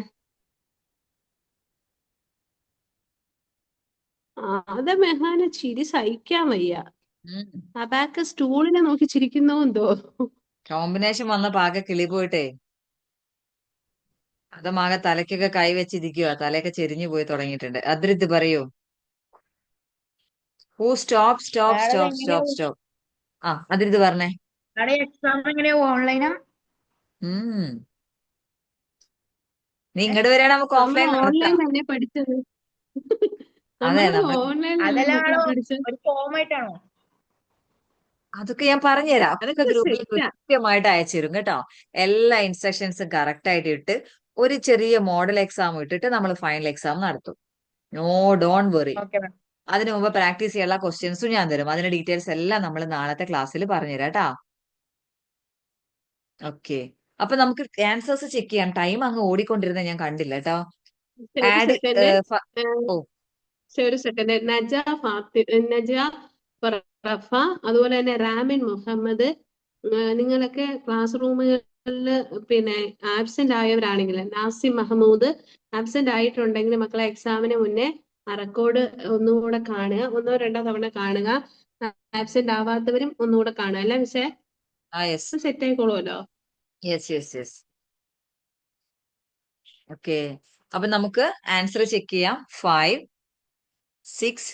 അത് മെഹാന ചിരി സഹിക്കാൻ വയ്യ. അബാക്ക് സ്റ്റൂളിനെ നോക്കി ചിരിക്കുന്നു എന്തോ. കോമ്പിനേഷൻ വന്ന പാക കിളി പോയിട്ടേ അതമാകെ തലയ്ക്കൊക്കെ കൈവച്ചിരിക്കുക. തലയൊക്കെ ചെരിഞ്ഞു പോയി തുടങ്ങിയിട്ടുണ്ട്. അദ്രിത് പറയൂ. സ്റ്റോപ്പ് സ്റ്റോപ്പ് മാഡം സ്റ്റോപ്പ് എങ്ങനെയാ സ്റ്റോപ്പ് സ്റ്റോപ്പ്. അദ്രിത് പറഞ്ഞേ. മാഡം എക്സാം എങ്ങനെയാ, ഓൺലൈനാ? നീ ഇങ്ങോട്ട് വരികയാണെങ്കിൽ നമുക്ക് നമ്മൾ ഓഫ്ലൈൻ ഓൺലൈൻ നടത്താം. തന്നെ പഠിച്ചത്. അതെ, നമ്മൾ നമ്മൾ ഓൺലൈനിലല്ലേ അതല്ല മക്കളെ മാഡം, പഠിച്ചത്. ഒരു ഫോം ആയിട്ടാണോ? അതൊക്കെ ഞാൻ പറഞ്ഞുതരാം. അതൊക്കെ അതൊക്കെ ഗ്രൂപ്പിൽ സെറ്റാ. കൃത്യമായിട്ട് അയച്ചു തരും കേട്ടോ. എല്ലാ ഇൻസ്ട്രക്ഷൻസും കറക്റ്റ് ആയിട്ട് ഇട്ട് ഒരു ചെറിയ മോഡൽ എക്സാം ഇട്ടിട്ട് നമ്മൾ ഫൈനൽ എക്സാം നടത്തും. No, don't worry. Okay madam. അതിനു മുമ്പ് പ്രാക്ടീസ് ചെയ്യാനുള്ള ക്വസ്റ്റ്യൻസും ഞാൻ തരും. അതിന്റെ ഡീറ്റെയിൽസ് എല്ലാം നമ്മൾ നാളത്തെ ക്ലാസ്സിൽ പറഞ്ഞുതരാം കേട്ടോ. ഓക്കെ, അപ്പൊ നമുക്ക് ആൻസേഴ്സ് ചെക്ക് ചെയ്യാം. ടൈം അങ്ങ് ഓടിക്കൊണ്ടിരുന്ന ഞാൻ കണ്ടില്ല കേട്ടോ. ഒരു ആഡ് സെക്കൻഡ്, ഓ ഒരു സെക്കൻഡ്. നജ റഫ, അതുപോലെ തന്നെ റാമിൻ മുഹമ്മദ്, നിങ്ങളൊക്കെ ക്ലാസ് റൂമുകളിൽ പിന്നെ ആബ്സെന്റ് ആയവരാണെങ്കിൽ, നാസിം മഹമ്മൂദ് ആബ്സെന്റ് ആയിട്ടുണ്ടെങ്കിൽ മക്കളെ എക്സാമിന് മുന്നേ ആ റെക്കോർഡ് ഒന്നുകൂടെ കാണുക, 1-2 തവണ കാണുക. ആബ്സെന്റ് ആവാത്തവരും ഒന്നുകൂടെ കാണുക. അല്ല മിസ്സേ? യെസ് സെറ്റ് ആയിക്കോളുമല്ലോ. Yes yes yes. ഓക്കെ, അപ്പൊ നമുക്ക് ആൻസർ ചെക്ക് ചെയ്യാം. 5 6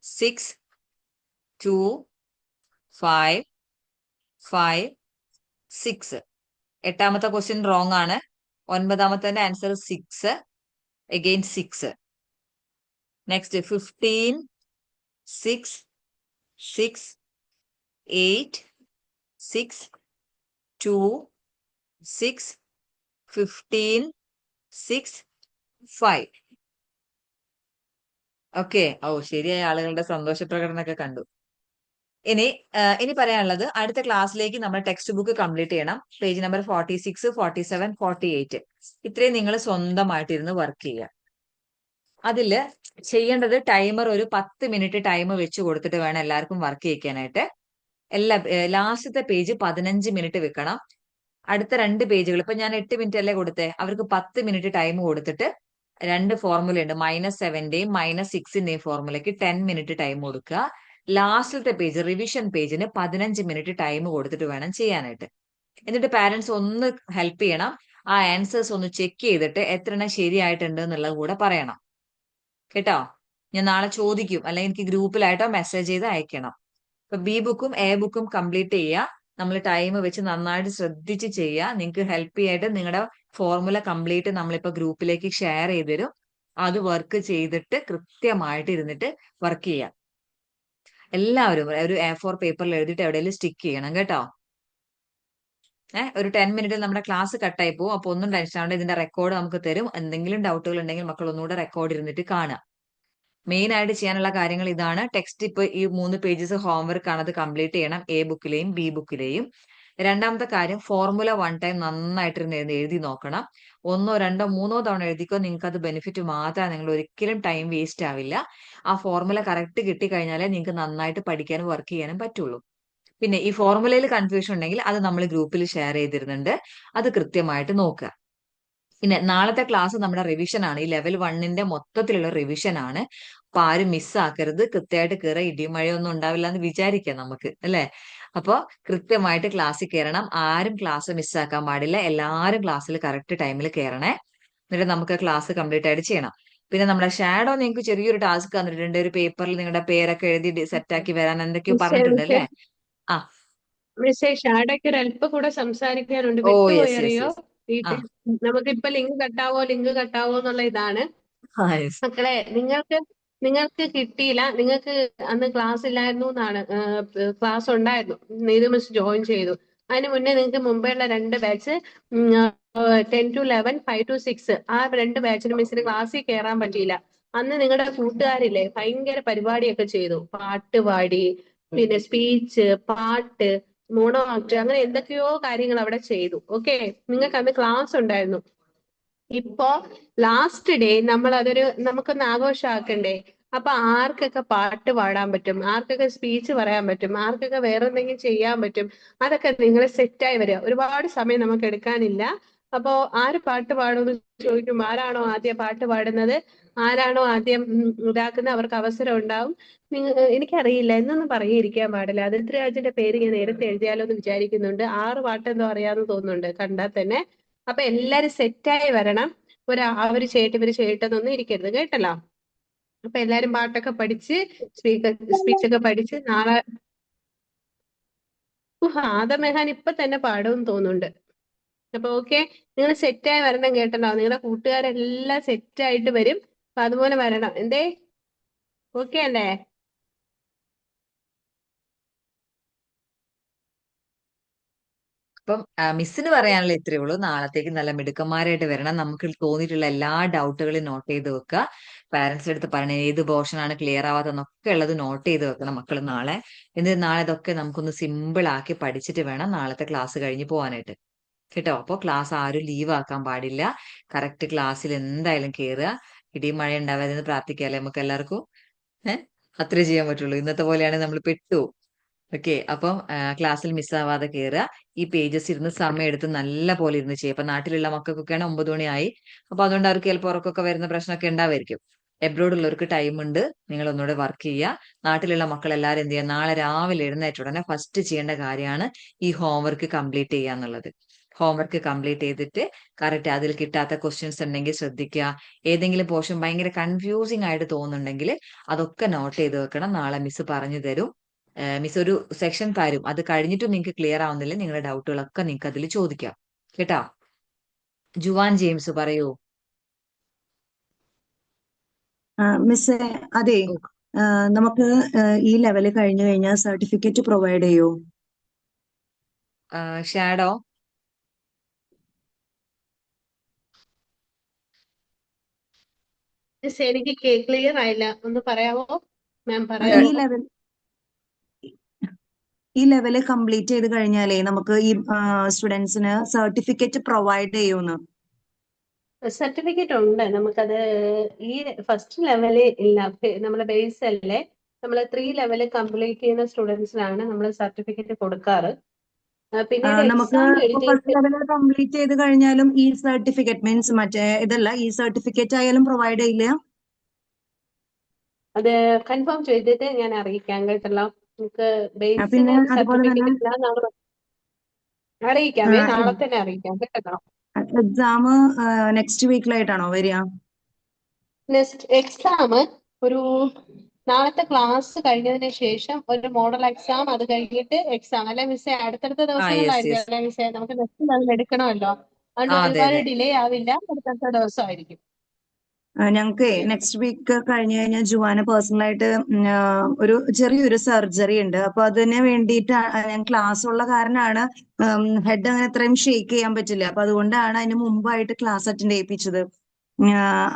6 2 5 5 6. 8ാമത്തെ ക്വസ്റ്റ്യൻ റോങ് ആണ്. 9ാമത്തെ ആൻസർ 6 again 6. നെക്സ്റ്റ് 15 6 6 8 6 2 6 15 6 5. ഓക്കെ. ഓ, ശരിയായ ആളുകളുടെ സന്തോഷ പ്രകടനമൊക്കെ കണ്ടു. ഇനി പറയാനുള്ളത്, അടുത്ത ക്ലാസ്സിലേക്ക് നമ്മൾ ടെക്സ്റ്റ് ബുക്ക് കംപ്ലീറ്റ് ചെയ്യണം. പേജ് നമ്പർ 46, 47, 48 ഇത്രയും നിങ്ങൾ സ്വന്തമായിട്ടിരുന്ന് വർക്ക് ചെയ്യുക. അതില് ചെയ്യേണ്ടത് ടൈമർ ഒരു 10 മിനിറ്റ് ടൈം വെച്ച് കൊടുത്തിട്ട് വേണം എല്ലാവർക്കും വർക്ക് ചെയ്യിക്കാനായിട്ട്. ലാസ്റ്റത്തെ പേജ് 15 മിനിറ്റ് വെക്കണം. അടുത്ത 2 പേജുകൾ ഇപ്പൊ ഞാൻ 8 മിനിറ്റ് അല്ലേ കൊടുത്തേ, അവർക്ക് 10 മിനിറ്റ് ടൈം കൊടുത്തിട്ട് 2 ഫോർമുല ഉണ്ട്, -7ന്റെയും -6ന്റെയും ഫോർമുലയ്ക്ക് 10 മിനിറ്റ് ടൈം കൊടുക്കുക. ലാസ്റ്റത്തെ പേജ് റിവിഷൻ പേജിന് 15 മിനിറ്റ് ടൈം കൊടുത്തിട്ട് വേണം ചെയ്യാനായിട്ട്. എന്നിട്ട് പാരന്റ്സ് ഒന്ന് ഹെൽപ്പ് ചെയ്യണം. ആ ആൻസേഴ്സ് ഒന്ന് ചെക്ക് ചെയ്തിട്ട് എത്ര എണ്ണം ശരിയായിട്ടുണ്ട് എന്നുള്ളത് കൂടെ പറയണം കേട്ടോ. ഞാൻ നാളെ ചോദിക്കും, അല്ലെങ്കിൽ എനിക്ക് ഗ്രൂപ്പിലായിട്ടോ മെസ്സേജ് ചെയ്ത് അയക്കണം. ഇപ്പൊ ബി ബുക്കും എ ബുക്കും കംപ്ലീറ്റ് ചെയ്യുക. നമ്മൾ ടൈം വെച്ച് നന്നായിട്ട് ശ്രദ്ധിച്ച് ചെയ്യുക. നിങ്ങൾക്ക് ഹെൽപ്പ് ചെയ്യായിട്ട് നിങ്ങളുടെ ഫോർമുല കംപ്ലീറ്റ് നമ്മളിപ്പോ ഗ്രൂപ്പിലേക്ക് ഷെയർ ചെയ്ത് തരും. അത് വർക്ക് ചെയ്തിട്ട് കൃത്യമായിട്ട് ഇരുന്നിട്ട് വർക്ക് ചെയ്യുക. എല്ലാവരും ഒരു A4 പേപ്പറിൽ എഴുതിയിട്ട് എവിടെയെങ്കിലും സ്റ്റിക്ക് ചെയ്യണം കേട്ടോ. ഒരു 10 മിനിറ്റ് നമ്മുടെ ക്ലാസ് കട്ടായി പോകും. അപ്പൊ ഒന്നും ടെൻഷൻ ആവണ്ട, ഇതിന്റെ റെക്കോർഡ് നമുക്ക് തരും. എന്തെങ്കിലും ഡൗട്ടുകൾ ഉണ്ടെങ്കിൽ മക്കൾ ഒന്നുകൂടെ റെക്കോർഡ് ഇരുന്നിട്ട് കാണുക. മെയിൻ ആയിട്ട് ചെയ്യാനുള്ള കാര്യങ്ങൾ ഇതാണ്. ടെക്സ്റ്റ് ഇപ്പൊ ഈ 3 പേജസ് ഹോംവർക്ക് ആണ്, അത് കംപ്ലീറ്റ് ചെയ്യണം, എ ബുക്കിലെയും ബി ബുക്കിലെയും. രണ്ടാമത്തെ കാര്യം, ഫോർമുല 1 ടൈം നന്നായിട്ട് എഴുതി നോക്കണം. 1, 2, 3 തവണ എഴുതിക്കോ, നിങ്ങൾക്ക് അത് ബെനിഫിറ്റ് മാത്രമാണ്. നിങ്ങൾ ഒരിക്കലും ടൈം വേസ്റ്റ് ആവില്ല. ആ ഫോർമുല കറക്റ്റ് കിട്ടിക്കഴിഞ്ഞാലേ നിങ്ങൾക്ക് നന്നായിട്ട് പഠിക്കാനും വർക്ക് ചെയ്യാനും പറ്റുള്ളൂ. പിന്നെ ഈ ഫോർമുലയിൽ കൺഫ്യൂഷൻ ഉണ്ടെങ്കിൽ അത് നമ്മൾ ഗ്രൂപ്പിൽ ഷെയർ ചെയ്തിരുന്നുണ്ട്, അത് കൃത്യമായിട്ട് നോക്കുക. പിന്നെ നാളത്തെ ക്ലാസ് നമ്മുടെ റിവിഷൻ ആണ്. ഈ ലെവൽ 1ന്റെ മൊത്തത്തിലുള്ള റിവിഷൻ ആണ്. അപ്പൊ ആരും മിസ്സാക്കരുത്. കൃത്യമായിട്ട് കയറുക. ഇടിയും മഴയൊന്നും ഉണ്ടാവില്ല എന്ന് വിചാരിക്കാം നമുക്ക്, അല്ലെ? അപ്പൊ കൃത്യമായിട്ട് ക്ലാസ്സിൽ കയറണം. ആരും ക്ലാസ് മിസ്സാക്കാൻ പാടില്ല. എല്ലാവരും ക്ലാസ്സിൽ കറക്റ്റ് ടൈമിൽ കയറണേ. എന്നിട്ട് നമുക്ക് ക്ലാസ് കംപ്ലീറ്റ് ആയിട്ട് ചെയ്യണം. പിന്നെ നമ്മുടെ ഷാഡോ നിങ്ങൾക്ക് ചെറിയൊരു ടാസ്ക് തന്നിട്ടുണ്ട്. ഒരു പേപ്പറിൽ നിങ്ങളുടെ പേരൊക്കെ എഴുതി സെറ്റാക്കി വരാൻ എന്തൊക്കെയോ പറഞ്ഞിട്ടുണ്ട് അല്ലേ? ആ മിസ്സേ ഷാഡയ്ക്ക് ഒരു അല്പം കൂടെ സംസാരിക്കാനുണ്ട്. ഓ വിട്ടുപോയി യെസ് യെസ് അറിയോ? യെസ്. ആ നമുക്കിപ്പൊ ലിങ്ക് കട്ടാവോ എന്നുള്ള ഇതാണ്. യെസ്. മക്കളെ, നിങ്ങൾക്ക് കിട്ടിയില്ല, നിങ്ങൾക്ക് അന്ന് ക്ലാസ് ഇല്ലായിരുന്നു എന്നാണ്. ക്ലാസ് ഉണ്ടായിരുന്നു, നീതു മിസ് ജോയിൻ ചെയ്തു. അതിന് മുന്നേ നിങ്ങൾക്ക് മുമ്പേയുള്ള 2 ബാച്ച് 10 to 11, 5 to 6 ആ 2 ബാച്ചിന് മിസ്സിന് ക്ലാസ്സിൽ കയറാൻ പറ്റിയില്ല. അന്ന് നിങ്ങളുടെ കൂട്ടുകാരില്ലേ ഭയങ്കര പരിപാടിയൊക്കെ ചെയ്തു. പാട്ട് പാടി, പിന്നെ സ്പീച്ച്, പാട്ട്, മോണോ ആക്ട്, അങ്ങനെ എന്തൊക്കെയോ കാര്യങ്ങൾ അവിടെ ചെയ്തു. ഓക്കെ, നിങ്ങൾക്ക് അന്ന് ക്ലാസ് ഉണ്ടായിരുന്നു. ഇപ്പോ ലാസ്റ്റ് ഡേ നമ്മൾ നമുക്കൊന്ന് ആഘോഷമാക്കണ്ടേ? അപ്പൊ ആർക്കൊക്കെ പാട്ട് പാടാൻ പറ്റും, ആർക്കൊക്കെ സ്പീച്ച് പറയാൻ പറ്റും, ആർക്കൊക്കെ വേറെ എന്തെങ്കിലും ചെയ്യാൻ പറ്റും, അതൊക്കെ നിങ്ങൾ സെറ്റായി വരിക. ഒരുപാട് സമയം നമുക്ക് എടുക്കാനില്ല. അപ്പോ ആര് പാട്ട് പാടുമെന്ന് ചോദിക്കും. ആരാണോ ആദ്യം പാട്ട് പാടുന്നത്, ആരാണോ ആദ്യം ഇതാക്കുന്നത്, അവർക്ക് അവസരം ഉണ്ടാവും. എനിക്കറിയില്ല, എന്നൊന്നും പറയാതിരിക്കാൻ പാടില്ല. അതിർത്തി രാജിന്റെ പേര് ഞാൻ നേരത്തെ എഴുതിയാലോ എന്ന് വിചാരിക്കുന്നുണ്ട്. 6 പാട്ട് എന്തോ അറിയാമെന്ന് തോന്നുന്നുണ്ട് കണ്ടാൽ തന്നെ. അപ്പൊ എല്ലാരും സെറ്റായി വരണം. അവര് ചെയ്യട്ടെ ഇവര് ചെയ്യട്ടെന്നൊന്നും ഇരിക്കരുത്, കേട്ടല്ലോ? അപ്പൊ എല്ലാരും പാട്ടൊക്കെ പഠിച്ച് സ്പീച്ചൊക്കെ പഠിച്ച് നാളെ ആദമെഹാൻ ഇപ്പൊ തന്നെ പാടുമെന്ന് തോന്നുന്നുണ്ട്. അപ്പൊ ഓക്കെ, നിങ്ങൾ സെറ്റായി വരണം, കേട്ടല്ലോ? നിങ്ങളുടെ കൂട്ടുകാരെല്ലാം സെറ്റായിട്ട് വരും. അപ്പൊ അതുപോലെ വരണം. എന്തേ, ഓക്കെ അല്ലേ? അപ്പം മിസ്സിന് പറയാനുള്ള ഇത്രയേ ഉള്ളൂ. നാളത്തേക്ക് നല്ല മിടുക്കന്മാരായിട്ട് വരണം. നമുക്ക് തോന്നിയിട്ടുള്ള എല്ലാ ഡൗട്ടുകളും നോട്ട് ചെയ്ത് വെക്കുക. പാരന്റ്സിന്റെ അടുത്ത് പറയണേ, ഏത് പോർഷൻ ആണ് ക്ലിയർ ആവാത്തതെന്നൊക്കെ ഉള്ളത് നോട്ട് ചെയ്ത് വെക്കണം മക്കൾ നാളെ. എന്നിട്ട് നാളെ ഇതൊക്കെ നമുക്കൊന്ന് സിമ്പിൾ ആക്കി പഠിച്ചിട്ട് വേണം നാളത്തെ ക്ലാസ് കഴിഞ്ഞ് പോകാനായിട്ട്, കേട്ടോ? അപ്പോൾ ക്ലാസ് ആരും ലീവ് ആക്കാൻ പാടില്ല. കറക്റ്റ് ക്ലാസ്സിൽ എന്തായാലും കയറുക. ഇടിയും മഴ ഉണ്ടാവാതെ പ്രാർത്ഥിക്കാല്ലേ നമുക്ക് എല്ലാവർക്കും. അത്രേ ചെയ്യാൻ പറ്റുള്ളൂ. ഇന്നത്തെ പോലെയാണ് നമ്മൾ പെട്ടു. ഓക്കെ, അപ്പം ക്ലാസ്സിൽ മിസ്സാവാതെ കയറുക. ഈ പേജസ് ഇരുന്ന് സമയം എടുത്ത് നല്ല പോലെ ഇരുന്ന് ചെയ്യുക. അപ്പൊ നാട്ടിലുള്ള മക്കൾക്കൊക്കെയാണ് 9 മണിയായി. അപ്പൊ അതുകൊണ്ട് അവർക്ക് ചിലപ്പോൾ ഉറക്കമൊക്കെ വരുന്ന പ്രശ്നമൊക്കെ ഉണ്ടാവായിരിക്കും. എബ്രോഡ് ഉള്ളവർക്ക് ടൈം ഉണ്ട്, നിങ്ങൾ ഒന്നുകൂടെ വർക്ക് ചെയ്യുക. നാട്ടിലുള്ള മക്കൾ എല്ലാവരും എന്ത് ചെയ്യുക, നാളെ രാവിലെ എഴുന്നേറ്റ ഉടനെ ഫസ്റ്റ് ചെയ്യേണ്ട കാര്യമാണ് ഈ ഹോംവർക്ക് കംപ്ലീറ്റ് ചെയ്യുക എന്നുള്ളത്. ഹോംവർക്ക് കംപ്ലീറ്റ് ചെയ്തിട്ട് കറക്റ്റ് അതിൽ കിട്ടാത്ത ക്വസ്റ്റ്യൻസ് ഉണ്ടെങ്കിൽ ശ്രദ്ധിക്കുക. ഏതെങ്കിലും പോർഷൻ ഭയങ്കര കൺഫ്യൂസിങ് ആയിട്ട് തോന്നുന്നുണ്ടെങ്കിൽ അതൊക്കെ നോട്ട് ചെയ്ത് വെക്കണം. നാളെ മിസ് പറഞ്ഞു തരും. മിസ് ഒരു സെക്ഷൻ തരും, അത് കഴിഞ്ഞിട്ടും നിങ്ങൾക്ക് ക്ലിയർ ആവുന്നില്ല, നിങ്ങളുടെ ഡൗട്ടുകളൊക്കെ നിങ്ങൾക്ക് അതിൽ ചോദിക്കാം, കേട്ടോ? ജുവാൻ ജെയിംസ് പറയൂ. മിസ്, അതെ, ഓ, നമുക്ക് ഈ ലെവല് കഴിഞ്ഞു കഴിഞ്ഞാൽ സർട്ടിഫിക്കറ്റ് പ്രൊവൈഡ് ചെയ്യോ? ഷാഡോ മിസ് എനിക്ക് ക്ലിയർ ആയില്ല, ഒന്ന് പറയാമോ? മാം ഈ പറയാമോ? ലെവൽ ഈ ലെവല് കംപ്ലീറ്റ് ചെയ്ത് കഴിഞ്ഞാലേ നമുക്ക് ഈ സ്റ്റുഡൻസിന് സർട്ടിഫിക്കറ്റ് പ്രൊവൈഡ് ചെയ്യുമെന്ന്. സർട്ടിഫിക്കറ്റ് ഉണ്ട് നമുക്കത്. ഈ ഫസ്റ്റ് ലെവല് ഇല്ല, നമ്മളെ ബേസ് അല്ലേ. നമ്മൾ 3 ലെവല് കംപ്ലീറ്റ് ചെയ്യുന്ന സ്റ്റുഡൻസിനാണ് നമ്മൾ സർട്ടിഫിക്കറ്റ് കൊടുക്കാറ്. പിന്നീട് നമുക്ക് എക്സാം ഫസ്റ്റ് എഴുതിയിട്ട് ലെവൽ കംപ്ലീറ്റ് ചെയ്ത് കഴിഞ്ഞാലും ഈ സർട്ടിഫിക്കറ്റ് മീൻസ് മറ്റേ ഇതല്ല, ഈ സർട്ടിഫിക്കറ്റ് ആയാലും പ്രൊവൈഡ് ചെയ്യില്ല. അത് കൺഫേം ചെയ്തിട്ട് ഞാൻ അറിയിക്കാം കേട്ടല്ലോ. നമുക്ക് ബേസിന് പിന്നെ അതുപോലെ തന്നെ സർട്ടിഫിക്കറ്റ് ഇല്ല എന്നാണ് അറിയിക്കാമേ, നാളെ തന്നെ അറിയിക്കാം കേട്ടല്ലോ. എക്സാം നെക്സ്റ്റ് വീക്കിലായിട്ടാണോ വരിക? നെക്സ്റ്റ് എക്സാം ഒരു നാളത്തെ ക്ലാസ് കഴിഞ്ഞതിന് ശേഷം ഒരു മോഡൽ എക്സാം, അത് കഴിഞ്ഞിട്ട് എക്സാം അല്ലെ മിസ്സേ? അടുത്തടുത്ത യെസ് ദിവസങ്ങളിലായിരിക്കും യെസ് അല്ലെ മിസ്സേ? നമുക്ക് നെക്സ്റ്റ് ലെവൽ എടുക്കണമല്ലോ, അതുകൊണ്ട് അതെ ഒരുപാട് അതെ. ഡിലേ ആവില്ല, അടുത്തടുത്ത ദിവസമായിരിക്കും. ഞങ്ങൾക്കേ നെക്സ്റ്റ് വീക്ക് കഴിഞ്ഞു കഴിഞ്ഞാൽ ജുവാന് പേഴ്സണലായിട്ട് ഒരു ചെറിയൊരു സർജറി ഉണ്ട്. അപ്പൊ അതിന് വേണ്ടിയിട്ട് ഞാൻ ക്ലാസ് ഉള്ള കാരണമാണ് ഹെഡ് അങ്ങനെ അത്രയും ഷേക്ക് ചെയ്യാൻ പറ്റില്ല. അപ്പൊ അതുകൊണ്ടാണ് അതിന് മുമ്പായിട്ട് ക്ലാസ് അറ്റൻഡ് ചെയ്യിപ്പിച്ചത്.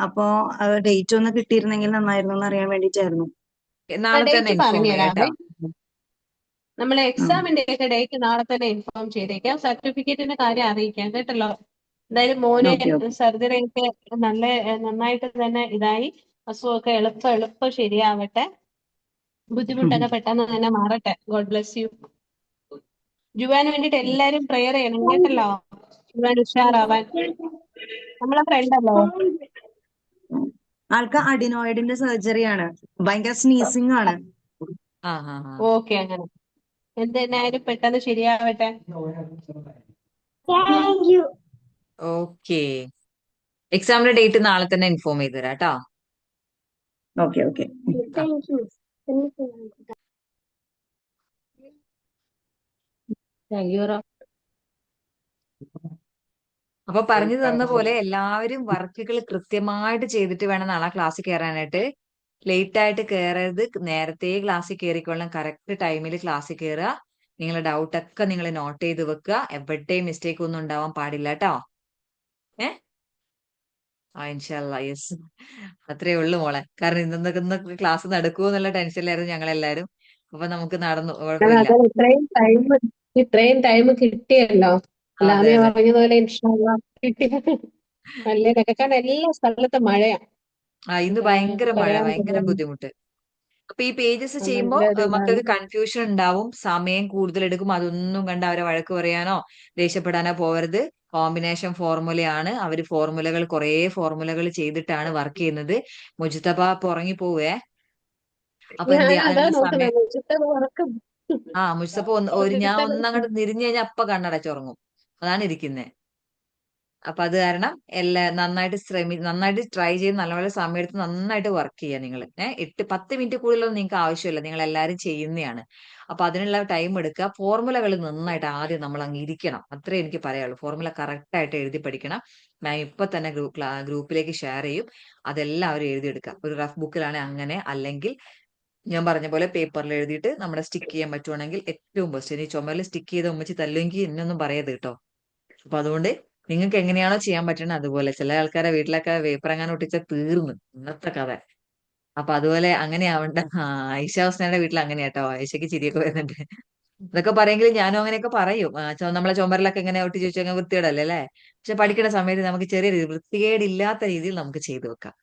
അപ്പോ ഡേറ്റ് ഒന്ന് കിട്ടിയിരുന്നെങ്കിൽ നന്നായിരുന്നു എന്ന് അറിയാൻ വേണ്ടിയിട്ടായിരുന്നു. നാളെ തന്നെ ഡേറ്റ് ഇൻഫോം പറഞ്ഞു ചെയ്യാം തരാമേ. കേട്ടോ. നമ്മളെ എക്സാമിന്റെ ഒക്കെ ഡേറ്റ് നാളെ തന്നെ ഇൻഫോം ചെയ്തേക്കാം. സർട്ടിഫിക്കറ്റിന്റെ കാര്യം അറിയിക്കാം കേട്ടല്ലോ. എന്തായാലും മോനെ ഓക്കെ ഓക്കെ. സർജറി ഒക്കെ നന്നായിട്ട് തന്നെ ഇതായി, അസുഖമൊക്കെ എളുപ്പം ശരിയാവട്ടെ, ബുദ്ധിമുട്ടൊക്കെ പെട്ടെന്ന് തന്നെ മാറട്ടെ. God bless you. ജുവാന് വേണ്ടിട്ട് എല്ലാരും പ്രെയർ ചെയ്യണം കേട്ടല്ലോ. ജുവാൻ ഉഷാറാവാൻ, നമ്മളെ ഫ്രണ്ട് അല്ലേ. ആൾക്ക് അഡിനോയിഡിന്റെ സർജറിയാണ്. ഭയങ്കര സ്നീസിങ് ആണ്. ആ ആ ആ ഓക്കെ, അങ്ങനെ എന്തെന്നായാലും പെട്ടെന്ന് ശരിയാവട്ടെ. ഓക്കെ. എക്സാമിന്റെ ഡേറ്റ് നാളെ തന്നെ ഇൻഫോം ചെയ്ത് തരാം കേട്ടോ. Okay okay. Thank you. അപ്പൊ പറഞ്ഞു തന്ന പോലെ എല്ലാവരും വർക്കുകൾ കൃത്യമായിട്ട് ചെയ്തിട്ട് വേണം നാളെ ക്ലാസ്സിൽ കയറാനായിട്ട്. ലേറ്റ് ആയിട്ട് കയറരുത്, നേരത്തെ ക്ലാസ്സിൽ കയറിക്കൊള്ളണം. കറക്റ്റ് ടൈമിൽ ക്ലാസ്സിൽ കയറുക. നിങ്ങളുടെ ഡൗട്ടൊക്കെ നിങ്ങൾ നോട്ട് ചെയ്ത് വെക്കുക. എവിടെയും മിസ്റ്റേക്ക് ഒന്നും ഉണ്ടാവാൻ പാടില്ല കേട്ടോ. ഇൻഷാല്ലാ. യെസ്, അത്രേ ഉള്ളൂ മോളെ. കാരണം ഇന്ന് ക്ലാസ് നടക്കുമോ എന്നുള്ള ടെൻഷനിലായിരുന്നു ഞങ്ങളെല്ലാരും. അപ്പൊ നമുക്ക് നടന്നു, കുഴപ്പമില്ല. അത് ഇത്രയും ടൈം കിട്ടിയല്ലോ. അതെ ലാമിയ അതെ. പറഞ്ഞതുപോലെ ഇൻഷാല്ലാ കിട്ടി. നല്ലതൊക്കെ, കാരണം എല്ലാ സ്ഥലത്തും മഴയാ. ഇന്ന് ഭയങ്കര മഴ, പറയാൻ ഭയങ്കര പറ്റില്ല. ബുദ്ധിമുട്ട്. അപ്പൊ ഈ പേജസ് ചെയ്യുമ്പോൾ നല്ലൊരു ഇതാണ്. മക്കൾക്ക് കൺഫ്യൂഷൻ ഉണ്ടാവും, സമയം കൂടുതൽ എടുക്കും. അതൊന്നും കണ്ട് അവരെ വഴക്ക് പറയാനോ ദേഷ്യപ്പെടാനോ പോവരുത്. കോമ്പിനേഷൻ ഫോർമുലയാണ്. അവര് കുറേ ഫോർമുലകൾ ചെയ്തിട്ടാണ് വർക്ക് ചെയ്യുന്നത്. മുജിത്തബ ഉറങ്ങി പോവേ. അപ്പൊ എന്ത് ഞാൻ ചെയ്യാ, അതാ അതിനുള്ള സമയം. നോക്കുന്നത്, ചുറ്റത് ഉറക്കം. മുജിത്തബ ഞാൻ ഒന്നങ്ങോട്ട് തിരിഞ്ഞു കഴിഞ്ഞാൽ അപ്പ കണ്ണടച്ചുറങ്ങും. അതാണ് ഇരിക്കുന്നത്. അപ്പൊ അത് കാരണം നന്നായിട്ട് ട്രൈ ചെയ്ത് നല്ലപോലെ സമയം എടുത്ത് നന്നായിട്ട് വർക്ക് ചെയ്യുക നിങ്ങൾ. 10 മിനിറ്റ് കൂടുതലൊന്നും നിങ്ങൾക്ക് ആവശ്യമില്ല, നിങ്ങൾ എല്ലാവരും ചെയ്യുന്നതാണ്. അപ്പൊ അതിനുള്ള ടൈം എടുക്കുക. ഫോർമുലകൾ നന്നായിട്ട് ആദ്യം നമ്മൾ അങ്ങ് ഇരിക്കണം, അത്രേ എനിക്ക് പറയാനുള്ളൂ. ഫോർമുല കറക്റ്റ് ആയിട്ട് എഴുതി പഠിക്കണം. ഞാൻ ഇപ്പൊ തന്നെ ഗ്രൂപ്പിലേക്ക് ഷെയർ ചെയ്യും, അതെല്ലാവരും എഴുതിയെടുക്കുക. ഒരു റഫ് ബുക്കിലാണ് അങ്ങനെ, അല്ലെങ്കിൽ ഞാൻ പറഞ്ഞ പോലെ പേപ്പറിൽ എഴുതിയിട്ട് നമ്മുടെ സ്റ്റിക്ക് ചെയ്യാൻ പറ്റുവാണെങ്കിൽ ഏറ്റവും ബെസ്റ്റ്. ഇനി ചുമരിൽ സ്റ്റിക്ക് ചെയ്ത ഉമ്മച്ചി തല്ലുമെങ്കിൽ എന്നൊന്നും പറയരുത് കേട്ടോ. അപ്പൊ അതുകൊണ്ട് നിങ്ങൾക്ക് എങ്ങനെയാണോ ചെയ്യാൻ പറ്റുന്നത് അതുപോലെ. ചില ആൾക്കാരെ വീട്ടിലൊക്കെ വേപ്പറങ്ങാൻ ഒട്ടിച്ച തീർന്നു ഇന്നത്തെ കഥ. അപ്പൊ അതുപോലെ അങ്ങനെ ആവണ്ട. ഐഷ ഹുസ്നയുടെ വീട്ടിൽ അങ്ങനെയാട്ടോ. ഐഷയ്ക്ക് ചിരിയൊക്കെ വരുന്നുണ്ട്. ഇതൊക്കെ പറയെങ്കിൽ ഞാനും അങ്ങനെയൊക്കെ പറയും. നമ്മളെ ചുമരിലൊക്കെ ഇങ്ങനെ ഒട്ടിച്ച് വെച്ചാൽ വൃത്തികേടല്ലേ അല്ലേ? പക്ഷെ പഠിക്കുന്ന സമയത്ത് നമുക്ക് ചെറിയ രീതി വൃത്തികേടില്ലാത്ത രീതിയിൽ നമുക്ക് ചെയ്തു വെക്കാം.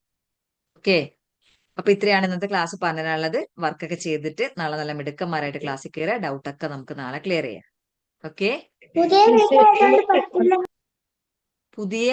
ഓക്കെ. അപ്പൊ ഇത്രയാണ് ഇന്നത്തെ ക്ലാസ് പറഞ്ഞുള്ളത്. വർക്കൊക്കെ ചെയ്തിട്ട് നാളെ നല്ല മിടുക്കന്മാരായിട്ട് ക്ലാസ്സിൽ കയറുക. ഡൗട്ടൊക്കെ നമുക്ക് നാളെ ക്ലിയർ ചെയ്യാം. ഓക്കെ. പുതിയ